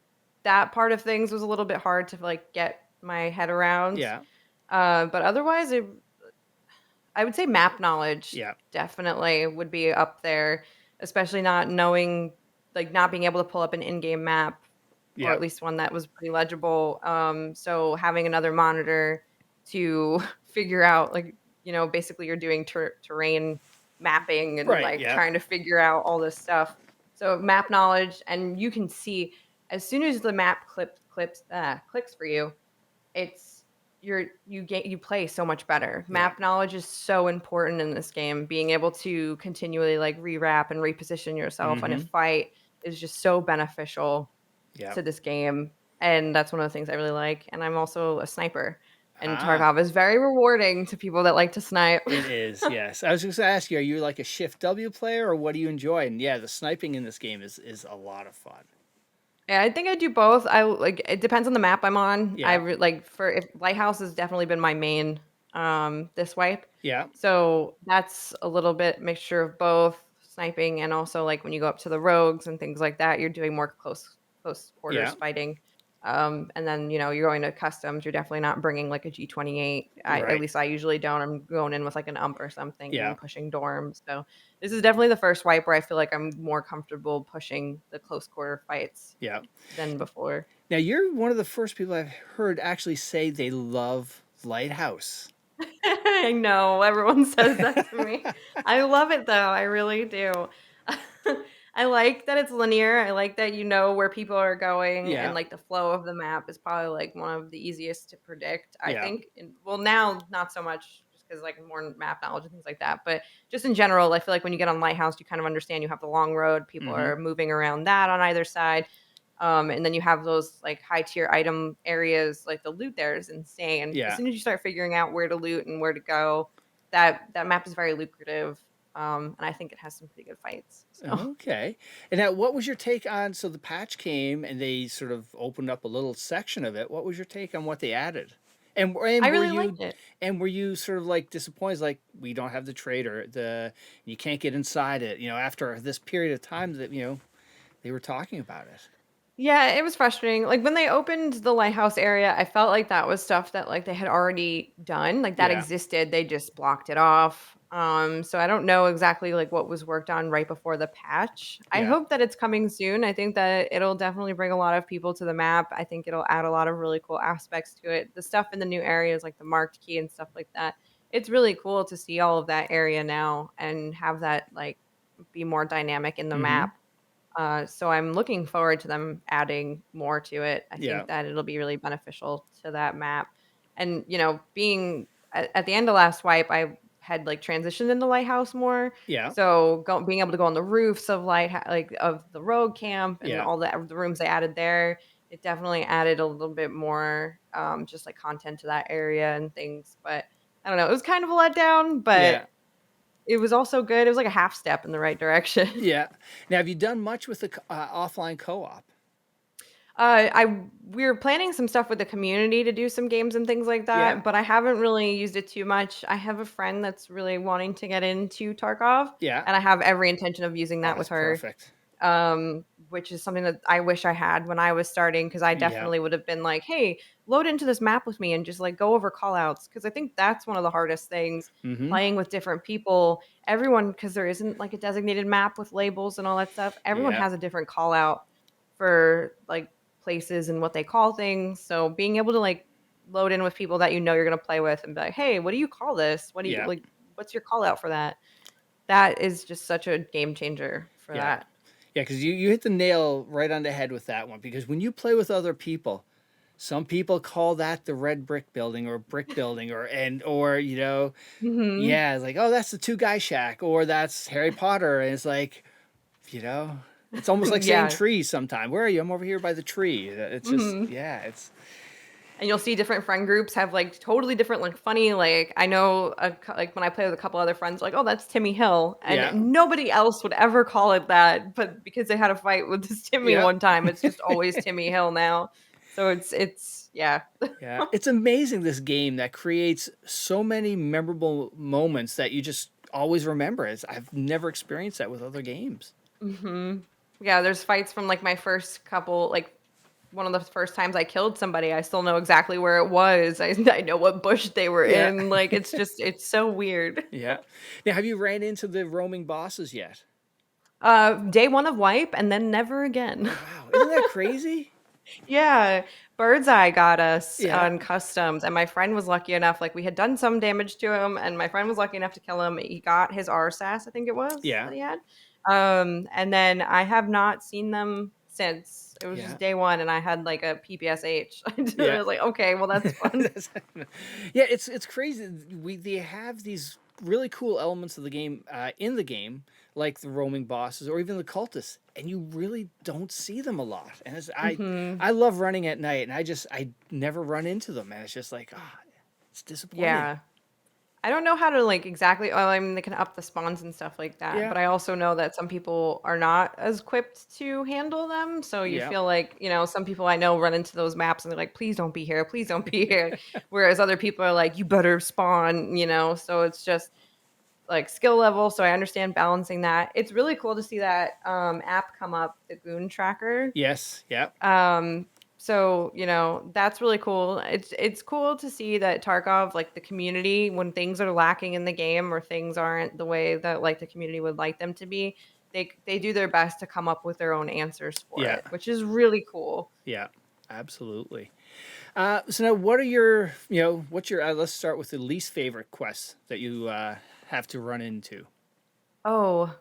that part of things was a little bit hard to like get my head around. Yeah. But otherwise, I would say map knowledge Yeah. definitely would be up there, especially not knowing, like not being able to pull up an in-game map, or Yeah. at least one that was pretty legible. So having another monitor to figure out, like, basically you're doing terrain mapping and Right. like Yeah. trying to figure out all this stuff. So map knowledge, and you can see as soon as the map clicks for you, it's you play so much better. Yeah. Map knowledge is so important in this game. Being able to continually like rewrap and reposition yourself in a Mm-hmm. fight is just so beneficial Yeah. to this game. And that's one of the things I really like. And I'm also a sniper. And Ah. Tarkov is very rewarding to people that like to snipe. It is, yes. I was just gonna ask you, are you like a Shift W player or what do you enjoy? And yeah, the sniping in this game is a lot of fun. Yeah, I think I do both. I like it depends on the map I'm on. Yeah. Like for if Lighthouse has definitely been my main this wipe. Yeah. So that's a little bit mixture of both sniping, and also like when you go up to the rogues and things like that, you're doing more close quarters Yeah. fighting. And then you're going to customs. You're definitely not bringing like a G28. At Right. least I usually don't. I'm going in with like an ump or something Yeah. and pushing dorms. So this is definitely the first wipe where I feel like I'm more comfortable pushing the close quarter fights Yeah. than before. Now you're one of the first people I've heard actually say they love Lighthouse. I know, everyone says that to me. I love it though, I really do. I like that it's linear, I like that you know where people are going, and, Yeah. like, the flow of the map is probably, like, one of the easiest to predict, I Yeah. think, and well, now, not so much just 'cause, like, more map knowledge and things like that, but just in general, I feel like when you get on Lighthouse, you kind of understand you have the long road, people Mm-hmm. are moving around that on either side, and then you have those like high tier item areas, like the loot there is insane. As Yeah. soon as you start figuring out where to loot and where to go, that map is very lucrative. And I think it has some pretty good fights. So Okay. And now what was your take on, so the patch came and they sort of opened up a little section of it. What was your take on what they added? I And really liked it. were you sort of like disappointed, like we don't have the trader, you can't get inside it, after this period of time that, they were talking about it. Yeah, it was frustrating. Like when they opened the lighthouse area, I felt like that was stuff that like they had already done, like that Yeah. existed. They just blocked it off. So I don't know exactly like what was worked on right before the patch. I Yeah. hope that it's coming soon. I think that it'll definitely bring a lot of people to the map. I think it'll add a lot of really cool aspects to it. The stuff in the new areas like the marked key and stuff like that. It's really cool to see all of that area now and have that like be more dynamic in the Mm-hmm. map. So I'm looking forward to them adding more to it. I Yeah. think that it'll be really beneficial to that map. And, being at the end of last wipe, I had like transitioned into Lighthouse more. Yeah. So being able to go on the roofs of like of the road camp and Yeah. all the rooms they added there, it definitely added a little bit more just like content to that area and things. But I don't know, it was kind of a letdown, but Yeah. it was also good. It was like a half step in the right direction. Yeah. Now, have you done much with the offline co-op? We were planning some stuff with the community to do some games and things like Yeah. that, but I haven't really used it too much. I have a friend that's really wanting to get into Tarkov, Yeah. and I have every intention of using Oh, that with that's her. perfect. Which is something that I wish I had when I was starting, because I Yeah. definitely would have been like, "Hey, load into this map with me and just like go over callouts," because I think that's one of the hardest things Mm-hmm. playing with different people. Everyone, because there isn't like a designated map with labels and all that stuff. Everyone Yeah. has a different call out for like places and what they call things. So being able to like load in with people that you're gonna play with and be like, "Hey, what do you call this? What do you Yeah. like? What's your call out for that?" That is just such a game changer for Yeah. that. Yeah, because you hit the nail right on the head with that one. Because when you play with other people, some people call that the red brick building or brick building, or Mhm. yeah, it's like, oh, that's the two guy shack, or that's Harry Potter, and it's like, you know, it's almost like saying Yeah. tree sometime. Where are you? I'm over here by the tree. It's just, Mhm. yeah, and you'll see different friend groups have like totally different like funny like I know like when I play with a couple other friends like oh that's Timmy Hill and Yeah. nobody else would ever call it that but because they had a fight with this Timmy Yep. one time it's just always Timmy Hill now. So it's yeah. Yeah. It's amazing this game that creates so many memorable moments that you just always remember. I've never experienced that with other games. Mhm. Yeah, there's fights from like my first couple like one of the first times I killed somebody, I still know exactly where it was. I know what bush they were Yeah. in. Like it's so weird. Yeah. Now, have you ran into the roaming bosses yet? Day one of wipe and then never again. Oh, wow. Isn't that crazy? Yeah, Bird's Eye got us Yeah. on customs, and my friend was lucky enough. Like we had done some damage to him, and my friend was lucky enough to kill him. He got his RSAS, I think it was Yeah. that he had. And then I have not seen them since. It was Yeah. just day one, and I had like a PPSH. I Yeah. was like, okay, well that's fun. That's- yeah, it's crazy. They have these really cool elements of the game in the game, like the roaming bosses or even the cultists, and you really don't see them a lot. And Hmm. I love running at night, and I never run into them, and it's just like it's disappointing. Yeah. I don't know how to like exactly. Oh, I mean, they can up the spawns and stuff like that, Yeah, but I also know that some people are not as equipped to handle them. So you yeah, feel like, some people I know run into those maps and they're like, please don't be here, please don't be here. Whereas other people are like, you better spawn. So it's just like skill level. So I understand balancing that. It's really cool to see that app come up, the Goon Tracker. yes, yeah, Um, so that's really cool. It's cool to see that Tarkov, like the community, when things are lacking in the game or things aren't the way that like the community would like them to be, they do their best to come up with their own answers for yeah, it, which is really cool. yeah, absolutely. So now, what are your what's your let's start with the least favorite quests that you have to run into. Oh,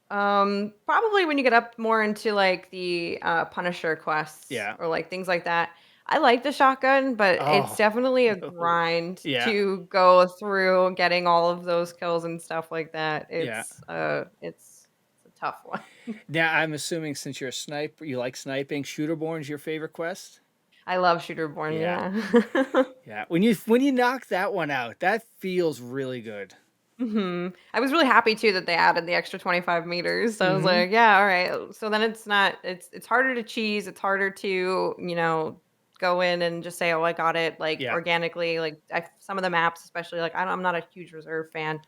probably when you get up more into like the Punisher quests Yeah. or like things like that. I like the shotgun, but it's Oh, definitely a no. grind Yeah. to go through getting all of those kills and stuff like that. Yeah. It's a tough one. Now, I'm assuming since you're a sniper, you like sniping. Shooterborn's your favorite quest. I love Shooterborn, Yeah. yeah. Yeah. When you knock that one out, that feels really good. I was really happy too that they added the extra 25 meters. So I was Mm-hmm. like, yeah, all right. So then it's harder to cheese. It's harder to, go in and just say, oh, I got it like Yeah. organically. Like some of the maps, especially like I'm not a huge reserve fan.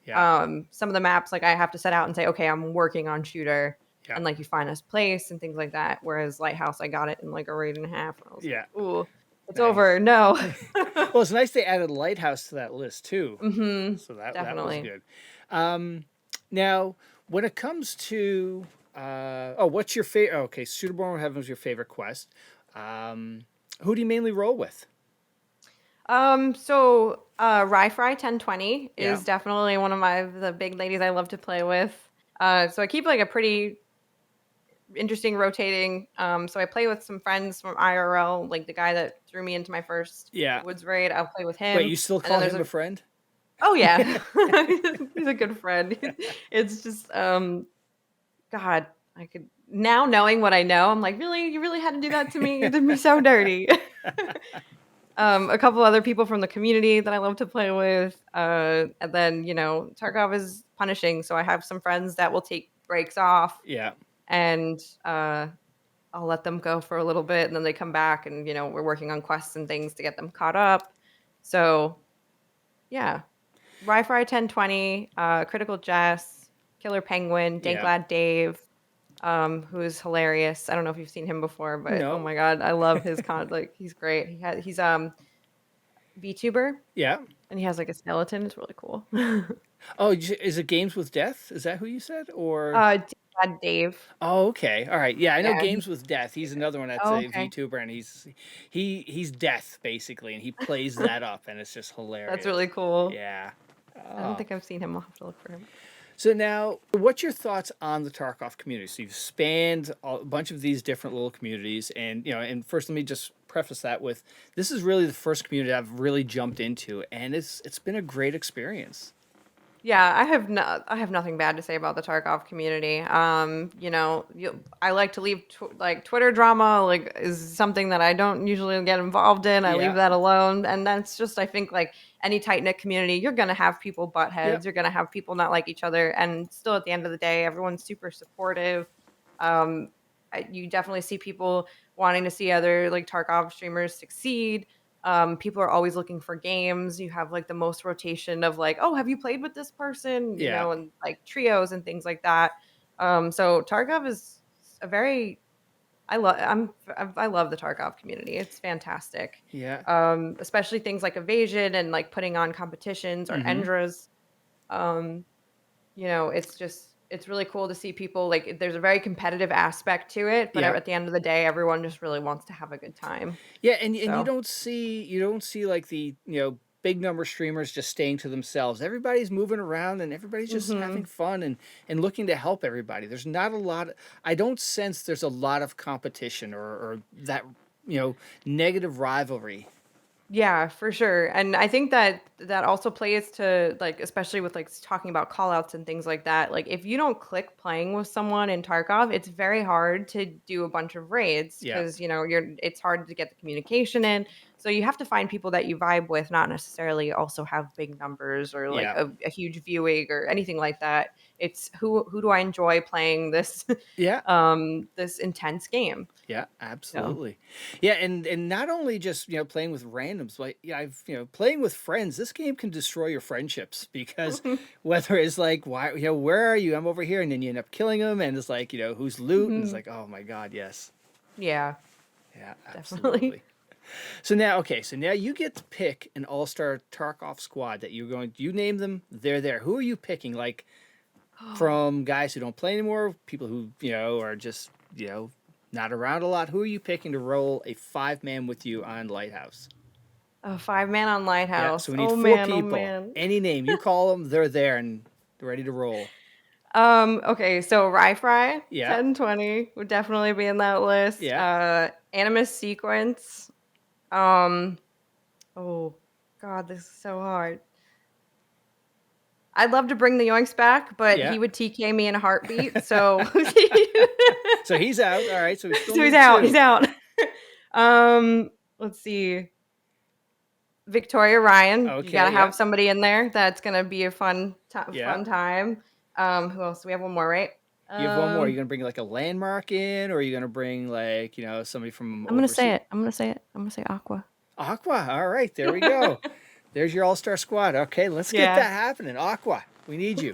Yeah. Some of the maps, like I have to set out and say, okay, I'm working on shooter Yeah. and like you find this place and things like that. Whereas Lighthouse, I got it in like a raid and a half. And I was like, Yeah. ooh, it's over. Nice. No. Well, it's nice they added Lighthouse to that list too. Hmm. So that was Definitely. good. Um, Now, when it comes to what's your favorite? Okay, Suitable Heaven was your favorite quest. Um, who do you mainly roll with? Rifi 1020 Yeah, is definitely one of the big ladies I love to play with. So I keep like a pretty interesting rotating. So I play with some friends from IRL, like the guy that threw me into my first yeah. woods raid. I'll play with Wait, him. you still And then call there's him a friend? oh yeah, he's a good friend. It's just God, I could now knowing what I know, I'm like, really, you really had to do that to me. You did me so dirty. A couple other people from the community that I love to play with. And then, Tarkov is punishing. So I have some friends that will take breaks off Yeah, and I'll let them go for a little bit and then they come back and, we're working on quests and things to get them caught up. So yeah. Wi-Fi 1020, Critical Jess, Killer Penguin, yeah. Danklad Dave, who is hilarious. I don't know if you've seen him before, but oh No. my god, I love his like he's great. He's VTuber Yeah. and he has like a skeleton. It's really cool. Oh, is it Games with Death? Is that who you said? Or Dad Dave. oh, okay, all right. Yeah, I know Yeah. Games with Death. He's another one that's Oh, a okay. VTuber, and he's death basically, and he plays that up, and it's just That's hilarious. really cool. Yeah. I don't Oh. think I've seen him. I'll have to look for him. So now, what's your thoughts on the Tarkov community? So you've spanned a bunch of these different little communities, and and first let me just preface that with this is really the first community I've really jumped into, and it's been a great experience. Yeah, I have nothing bad to say about the Tarkov community. I like to leave like Twitter drama like is something that I don't usually get involved in. I leave Yeah. that alone, and that's just I think like any tight knit community, you're gonna have people butt Yep. heads. You're gonna have people not like each other, and still at the end of the day, everyone's super supportive. Um, you definitely see people wanting to see other like Tarkov streamers succeed. People are always looking for games. You have like the most rotation of like, oh, have you played with this person? Yeah. And like trios and things like that. So Tarkov is a very I love the Tarkov community. It's fantastic. Yeah. Especially things like Evasion and like putting on competitions or Mm-hmm. Endras. Um, it's really cool to see people like there's a very competitive aspect to it, but Yeah. at the end of the day, everyone just really wants to have a good time. Yeah, and So. you don't see like the big number streamers just staying to themselves. Everybody's moving around and everybody's just having Mhm. fun and looking to help everybody. There's not a lot. I don't sense there's a lot of competition or that negative rivalry. Yeah, for sure. And I think that that also plays to like especially with like talking about call outs and things like that. Like if you don't click playing with someone in Tarkov, it's very hard to do a bunch of raids Yeah, because it's hard to get the communication in. So you have to find people that you vibe with, not necessarily also have big numbers or like yeah, a huge viewing or anything like that. It's who do I enjoy playing this yeah. this intense game. Yeah, So absolutely. Yeah, and not only just playing with randoms, like yeah, I've playing with friends. This game can destroy your friendships because whether it's like why where are you? I'm over here, and then you end up killing them, and it's like who's loot, and it's Mhm. like oh my god, yes, Yeah, yeah, definitely. absolutely. So now okay, so now you get to pick an all-star Tarkov squad that you're going. You name them, they're there. Who are you picking? Like from guys who don't play anymore, people who are just not around a lot. Who are you picking to roll a 5-man with you on Lighthouse? A 5 man on Yeah, so Lighthouse. we need Oh four man, oh people. man. Any name you call them, they're there and they're ready to roll. Okay, so Rifi, Yeah, 1020 would definitely be in that list. yeah, Animus Sequence. Um, oh God, this is so hard. I'd love to bring the Yoinks back, but yeah. he would TK me in a heartbeat. So, So he's out. All right, so we still so he's need out. He's two. out. Let's see. Victoria Ryan, you gotta Okay, yeah, have somebody in there that's gonna be a yeah. fun time. Who else? We have one more, right? You have one more. Are you Um, gonna bring like a landmark in, or are you gonna bring like somebody from I'm gonna say overseas? it. I'm gonna say it. I'm gonna say Aqua. Aqua. All right, there we go. There's your all-star squad. Okay, let's get Yeah. that happening. Aqua, we need you.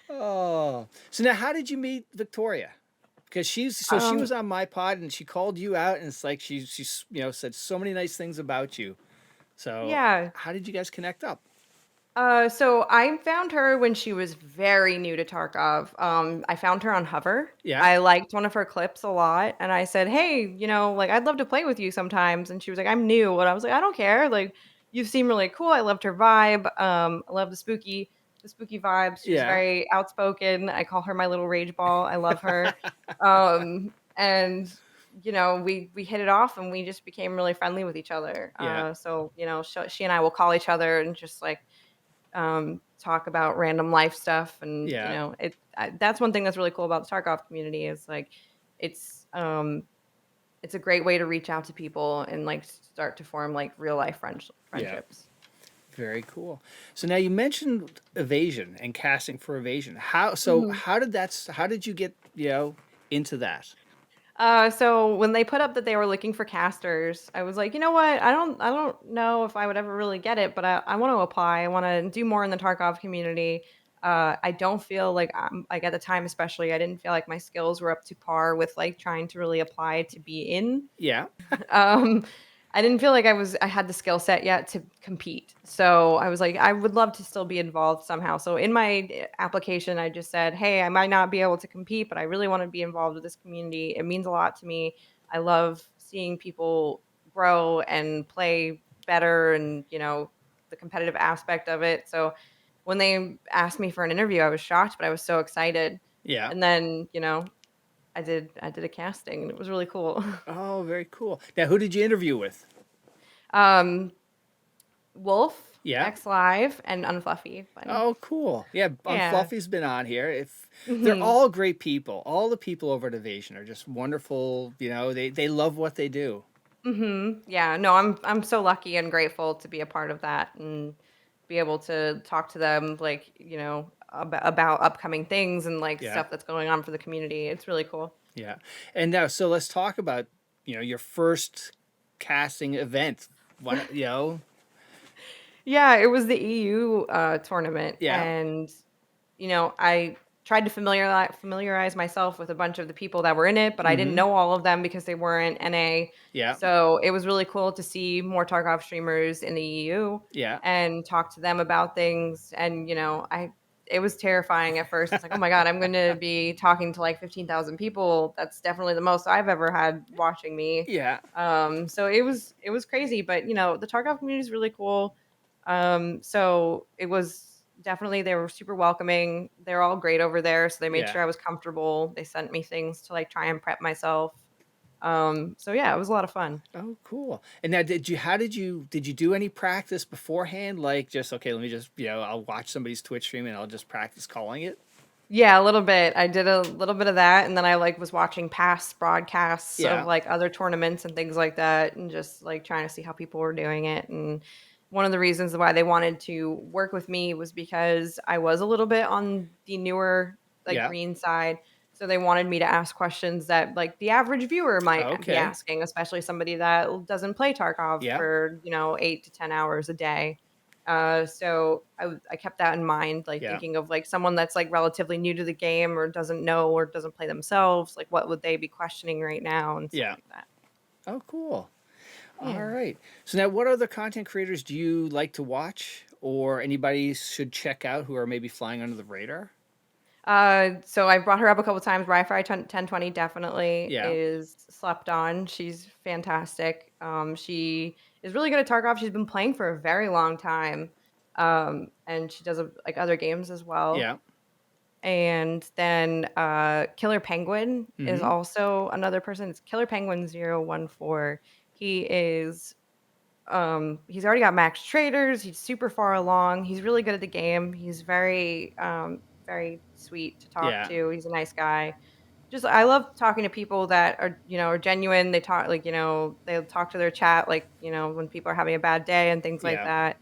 Oh, so now how did you meet Victoria? Because she um, was on my pod and she called you out and it's like she's said so many nice things about you. So yeah. how did you guys connect up? So I found her when she was very new to Tarkov. I found her on Hover. Yeah, I liked one of her clips a lot, and I said, "Hey, like I'd love to play with you sometimes." And she was like, "I'm new," and I was like, "I don't care. Like, you seem really cool. I loved her vibe. I love the spooky vibes. She's yeah, very outspoken. I call her my little rage ball. I love her. And we hit it off, and we just became really friendly with each other. yeah, She and I will call each other and just like talk about random life stuff and yeah, that's one thing that's really cool about the Tarkov community is like it's um it's a great way to reach out to people and like start to form like real life yeah. friendships. Very cool. So now you mentioned evasion and casting for evasion. Mhm. How did you get into that? So when they put up that they were looking for casters, I was like, you know what? I don't know if I would ever really get it, but I want to apply. I want to do more in the Tarkov community. I don't feel like I'm like at the time, especially, I didn't feel like my skills were up to par with like trying to really apply to be in. Yeah, Um, I didn't feel like I had the skill set yet to compete. So I was like, I would love to still be involved somehow. So in my application, I just said, hey, I might not be able to compete, but I really want to be involved with this community. It means a lot to me. I love seeing people grow and play better and, the competitive aspect of it. So when they asked me for an interview, I was shocked, but I was so excited. yeah. And then, I did a casting and it was really cool. Oh, very cool. Now, who did you interview with? Um, Wolf. Yeah. X Live, and Unfluffy. And Oh, cool. Yeah, yeah. Fluffy's been on here. If they're Hmm. all great people, all the people over at Evasion are just wonderful. You know, they love what they do. Hmm. Yeah. No, I'm so lucky and grateful to be a part of that and be able to talk to them, like, about upcoming things and like Yeah, stuff that's going on for the community. It's really cool. yeah. And now, so let's talk about your first casting event. What Yeah, it was the EU tournament, Yeah. and I tried to familiarize myself with a bunch of the people that were in it, but I didn't Mm-hmm. know all of them because they weren't NA. Yeah. So it was really cool to see more Tarkov streamers in the EU Yeah. and talk to them about things. And it was terrifying at first. It's like, oh my god, I'm going to be talking to like 15,000 people. That's definitely the most I've ever had watching me. Yeah. So it was crazy, but the Tarkov community is really cool. So it was definitely, they were super welcoming. They're all great over there, so they made Yeah. sure I was comfortable. They sent me things to like try and prep myself. So yeah, it was a lot of fun. Oh, cool. And now, did you do any practice beforehand? Like, just okay, let me just I'll watch somebody's Twitch stream and I'll just practice calling it. Yeah, a little bit. I did a little bit of that, and then I like was watching past broadcasts of Yeah. like other tournaments and things like that, and just like trying to see how people were doing it. And one of the reasons why they wanted to work with me was because I was a little bit on the newer like Yeah. green side, so they wanted me to ask questions that like the average viewer might be Okay. asking, especially somebody that doesn't play Tarkov Yeah. for 8 to 10 hours a day. So I kept that in mind, like Yeah. thinking of like someone that's like relatively new to the game or doesn't know or doesn't play themselves, like what would they be questioning right now and stuff Yeah. like that. Oh, cool. All Yeah. right. So now, what other content creators do you like to watch, or anybody should check out who are maybe flying under the radar? So I brought her up a couple times. Rifi 1020 definitely Yeah. is slept on. She's fantastic. She is really good at Tarkov. She's been playing for a very long time. And she does like other games as well. Yeah. And then Killer Penguin is Mm-hmm. also another person. It's Killer Penguin 014. He is he's already got max traders. He's super far along. He's really good at the game. He's very sweet to talk Yeah. to. He's a nice guy. Just I love talking to people that are genuine. They talk like, they'll talk to their chat like, when people are having a bad day and things like Yeah.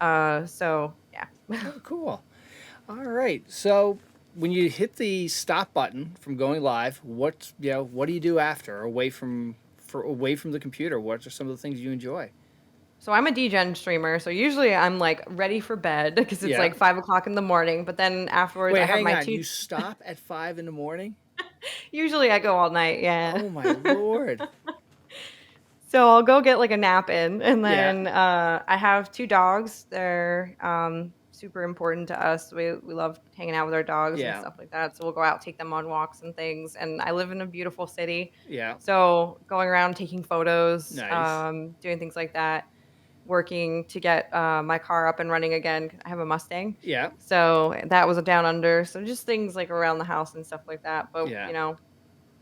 that. So yeah. Oh, cool. All right. So when you hit the stop button from going live, what do you do after, away from the computer? What are some of the things you enjoy? So I'm a DGen streamer, so usually I'm like ready for bed because it's Yeah. like 5 o'clock in the morning. But then afterwards, Wait, I have hang my on. two. You stop at 5 in the morning? Usually I go all night, yeah. Oh my Lord. So I'll go get like a nap in, and Yeah. then I have two dogs. They're super important to us. We love hanging out with our dogs and Yeah. stuff like that. So we'll go out, take them on walks and things. And I live in a beautiful city, Yeah. so going around taking photos, Nice. doing things like that. Working to get my car up and running again. I have a Mustang. Yeah. So that was a down under. So just things like around the house and stuff like that. But, Yeah.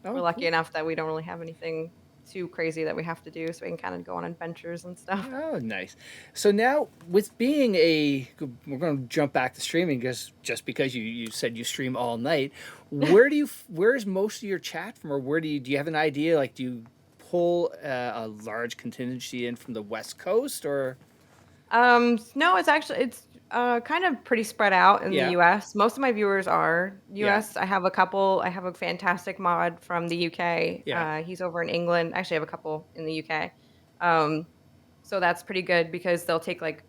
we're Oh, lucky cool. enough that we don't really have anything too crazy that we have to do. So we can kind of go on adventures and stuff. Oh, nice. So now, we're going to jump back to streaming because just because you said you stream all night. Where's most of your chat from, or do you have an idea? Like, do you pull a large contingency in from the West Coast, or? No, it's kind of pretty spread out in the Yeah. US. Most of my viewers are Yeah. US. I have a couple. I have a fantastic mod from the UK. Yeah. He's over in England. Actually, I have a couple in the UK. Um, so that's pretty good because they'll take like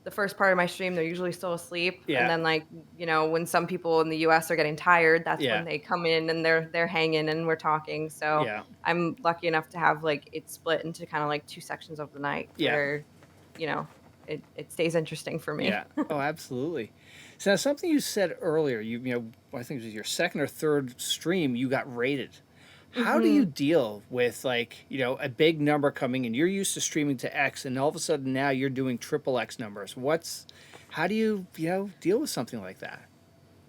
the first part of my stream, they're usually still asleep. And Yeah. then like, when some people in the US are getting tired, that's when Yeah. they come in and they're hanging and we're talking. So Yeah. I'm lucky enough to have like it split into kind of like two sections of the night Yeah. where, you know, it stays interesting for me. Yeah. Oh, absolutely. So now, something you said earlier, I think it was your second or third stream, you got rated. How do you Mhm. deal with, like, a big number coming in? You're used to streaming to X, and all of a sudden now you're doing triple X numbers. How do you, deal with something like that?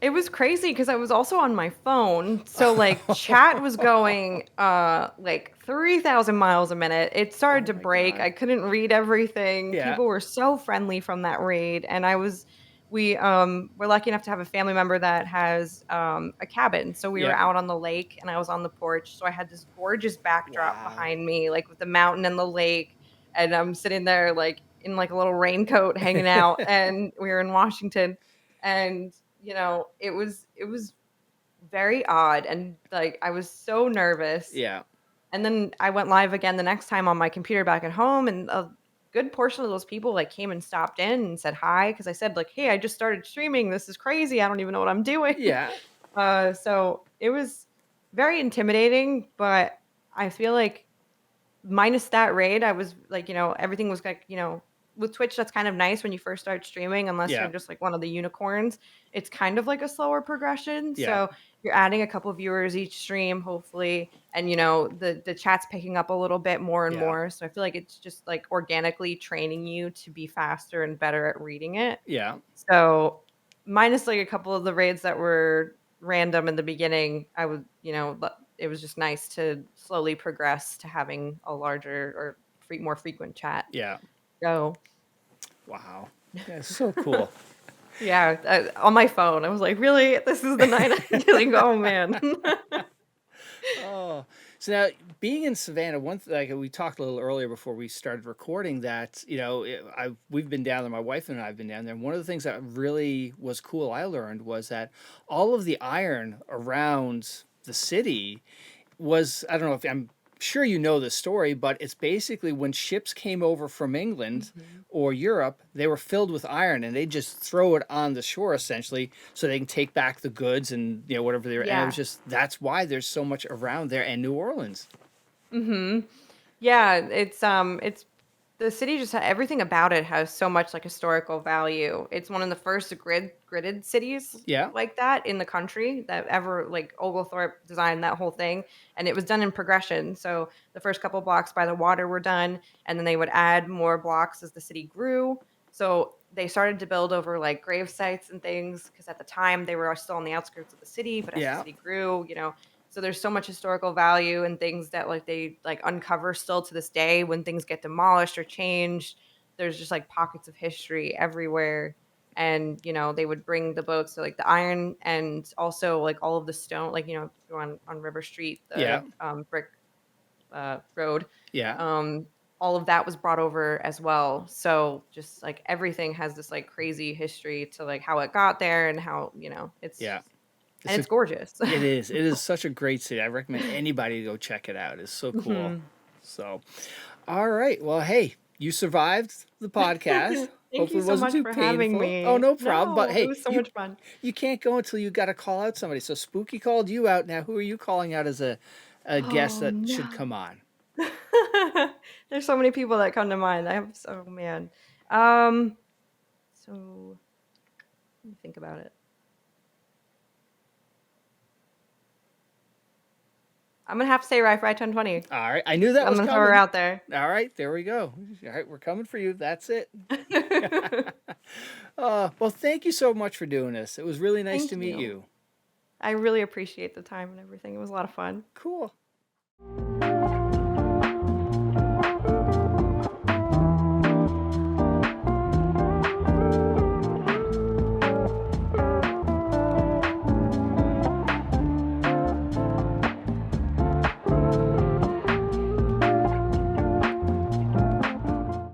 It was crazy because I was also on my phone. So like chat was going like 3,000 miles a minute. It started Oh to my break. God. I couldn't read everything. Yeah. People were so friendly from that raid, and we were lucky enough to have a family member that has a cabin. So we were Yeah. out on the lake and I was on the porch. So I had this gorgeous backdrop Wow. behind me, like with the mountain and the lake, and I'm sitting there like in like a little raincoat hanging out, and we were in Washington, and it was very odd, and like I was so nervous. Yeah. And then I went live again the next time on my computer back at home, and a good portion of those people like came and stopped in and said hi because I said like, "Hey, I just started streaming. This is crazy. I don't even know what I'm doing." Yeah. So it was very intimidating, but I feel like minus that raid, I was like, everything was like, with Twitch, that's kind of nice when you first start streaming, unless you're Yeah. just like one of the unicorns. It's kind of like a slower progression. Yeah. So you're adding a couple viewers each stream, hopefully, and the chat's picking up a little bit more and Yeah. more. So I feel like it's just like organically training you to be faster and better at reading it. Yeah. So minus like a couple of the raids that were random in the beginning, I would, it was just nice to slowly progress to having a larger or more frequent chat. Yeah. So Wow. That's so cool. yeah, on my phone, I was like, really, this is the night I'm feeling. Oh man. Oh, so now being in Savannah, like we talked a little earlier before we started recording that, we've been down there, my wife and I have been down there. And one of the things that really was cool I learned was that all of the iron around the city was, I don't know if I'm sure you know the story, but it's basically when ships came over from England Mhm. or Europe, they were filled with iron and they just throw it on the shore essentially so they can take back the goods and whatever they're, and it was Yeah. just, that's why there's so much around there and New Orleans. Mhm. Yeah, it's the city just everything about it has so much like historical value. It's one of the first gridded cities Yeah. like that in the country that ever like Oglethorpe designed that whole thing, and it was done in progression. So the first couple blocks by the water were done, and then they would add more blocks as the city grew. So they started to build over like grave sites and things because at the time they were still on the outskirts of the city, but as the Yeah. city grew, so there's so much historical value and things that like they like uncover still to this day when things get demolished or changed. There's just like pockets of history everywhere. And they would bring the boats to like the iron and also like all of the stone, like if you go on River Street, Yeah. the brick road. Yeah. Um, all of that was brought over as well. So just like everything has this like crazy history to like how it got there and how, Yeah. and It's a, it's gorgeous. it is. It is such a great city. I recommend anybody to go check it out. It's so cool. Mhm. So, all right. Well, hey, you survived the podcast. Thank you Hopefully it so wasn't much too for having painful. Oh, me. no problem. But No, it hey, was so you much fun. you can't go until you got to call out somebody. So Spooky called you out. Now, who are you calling out as a guest Oh that should no. come on? There's so many people that come to mind. Oh man. Um, so let me think about it. I'm gonna have to say Rifi 1020. All right. I knew that I'm was gonna throw her coming. out there. All right. There we go. All right. We're coming for you. That's it. Well, thank you so much for doing this. It was really nice to Thank meet you. you. I really appreciate the time and everything. It was a lot of fun. Cool.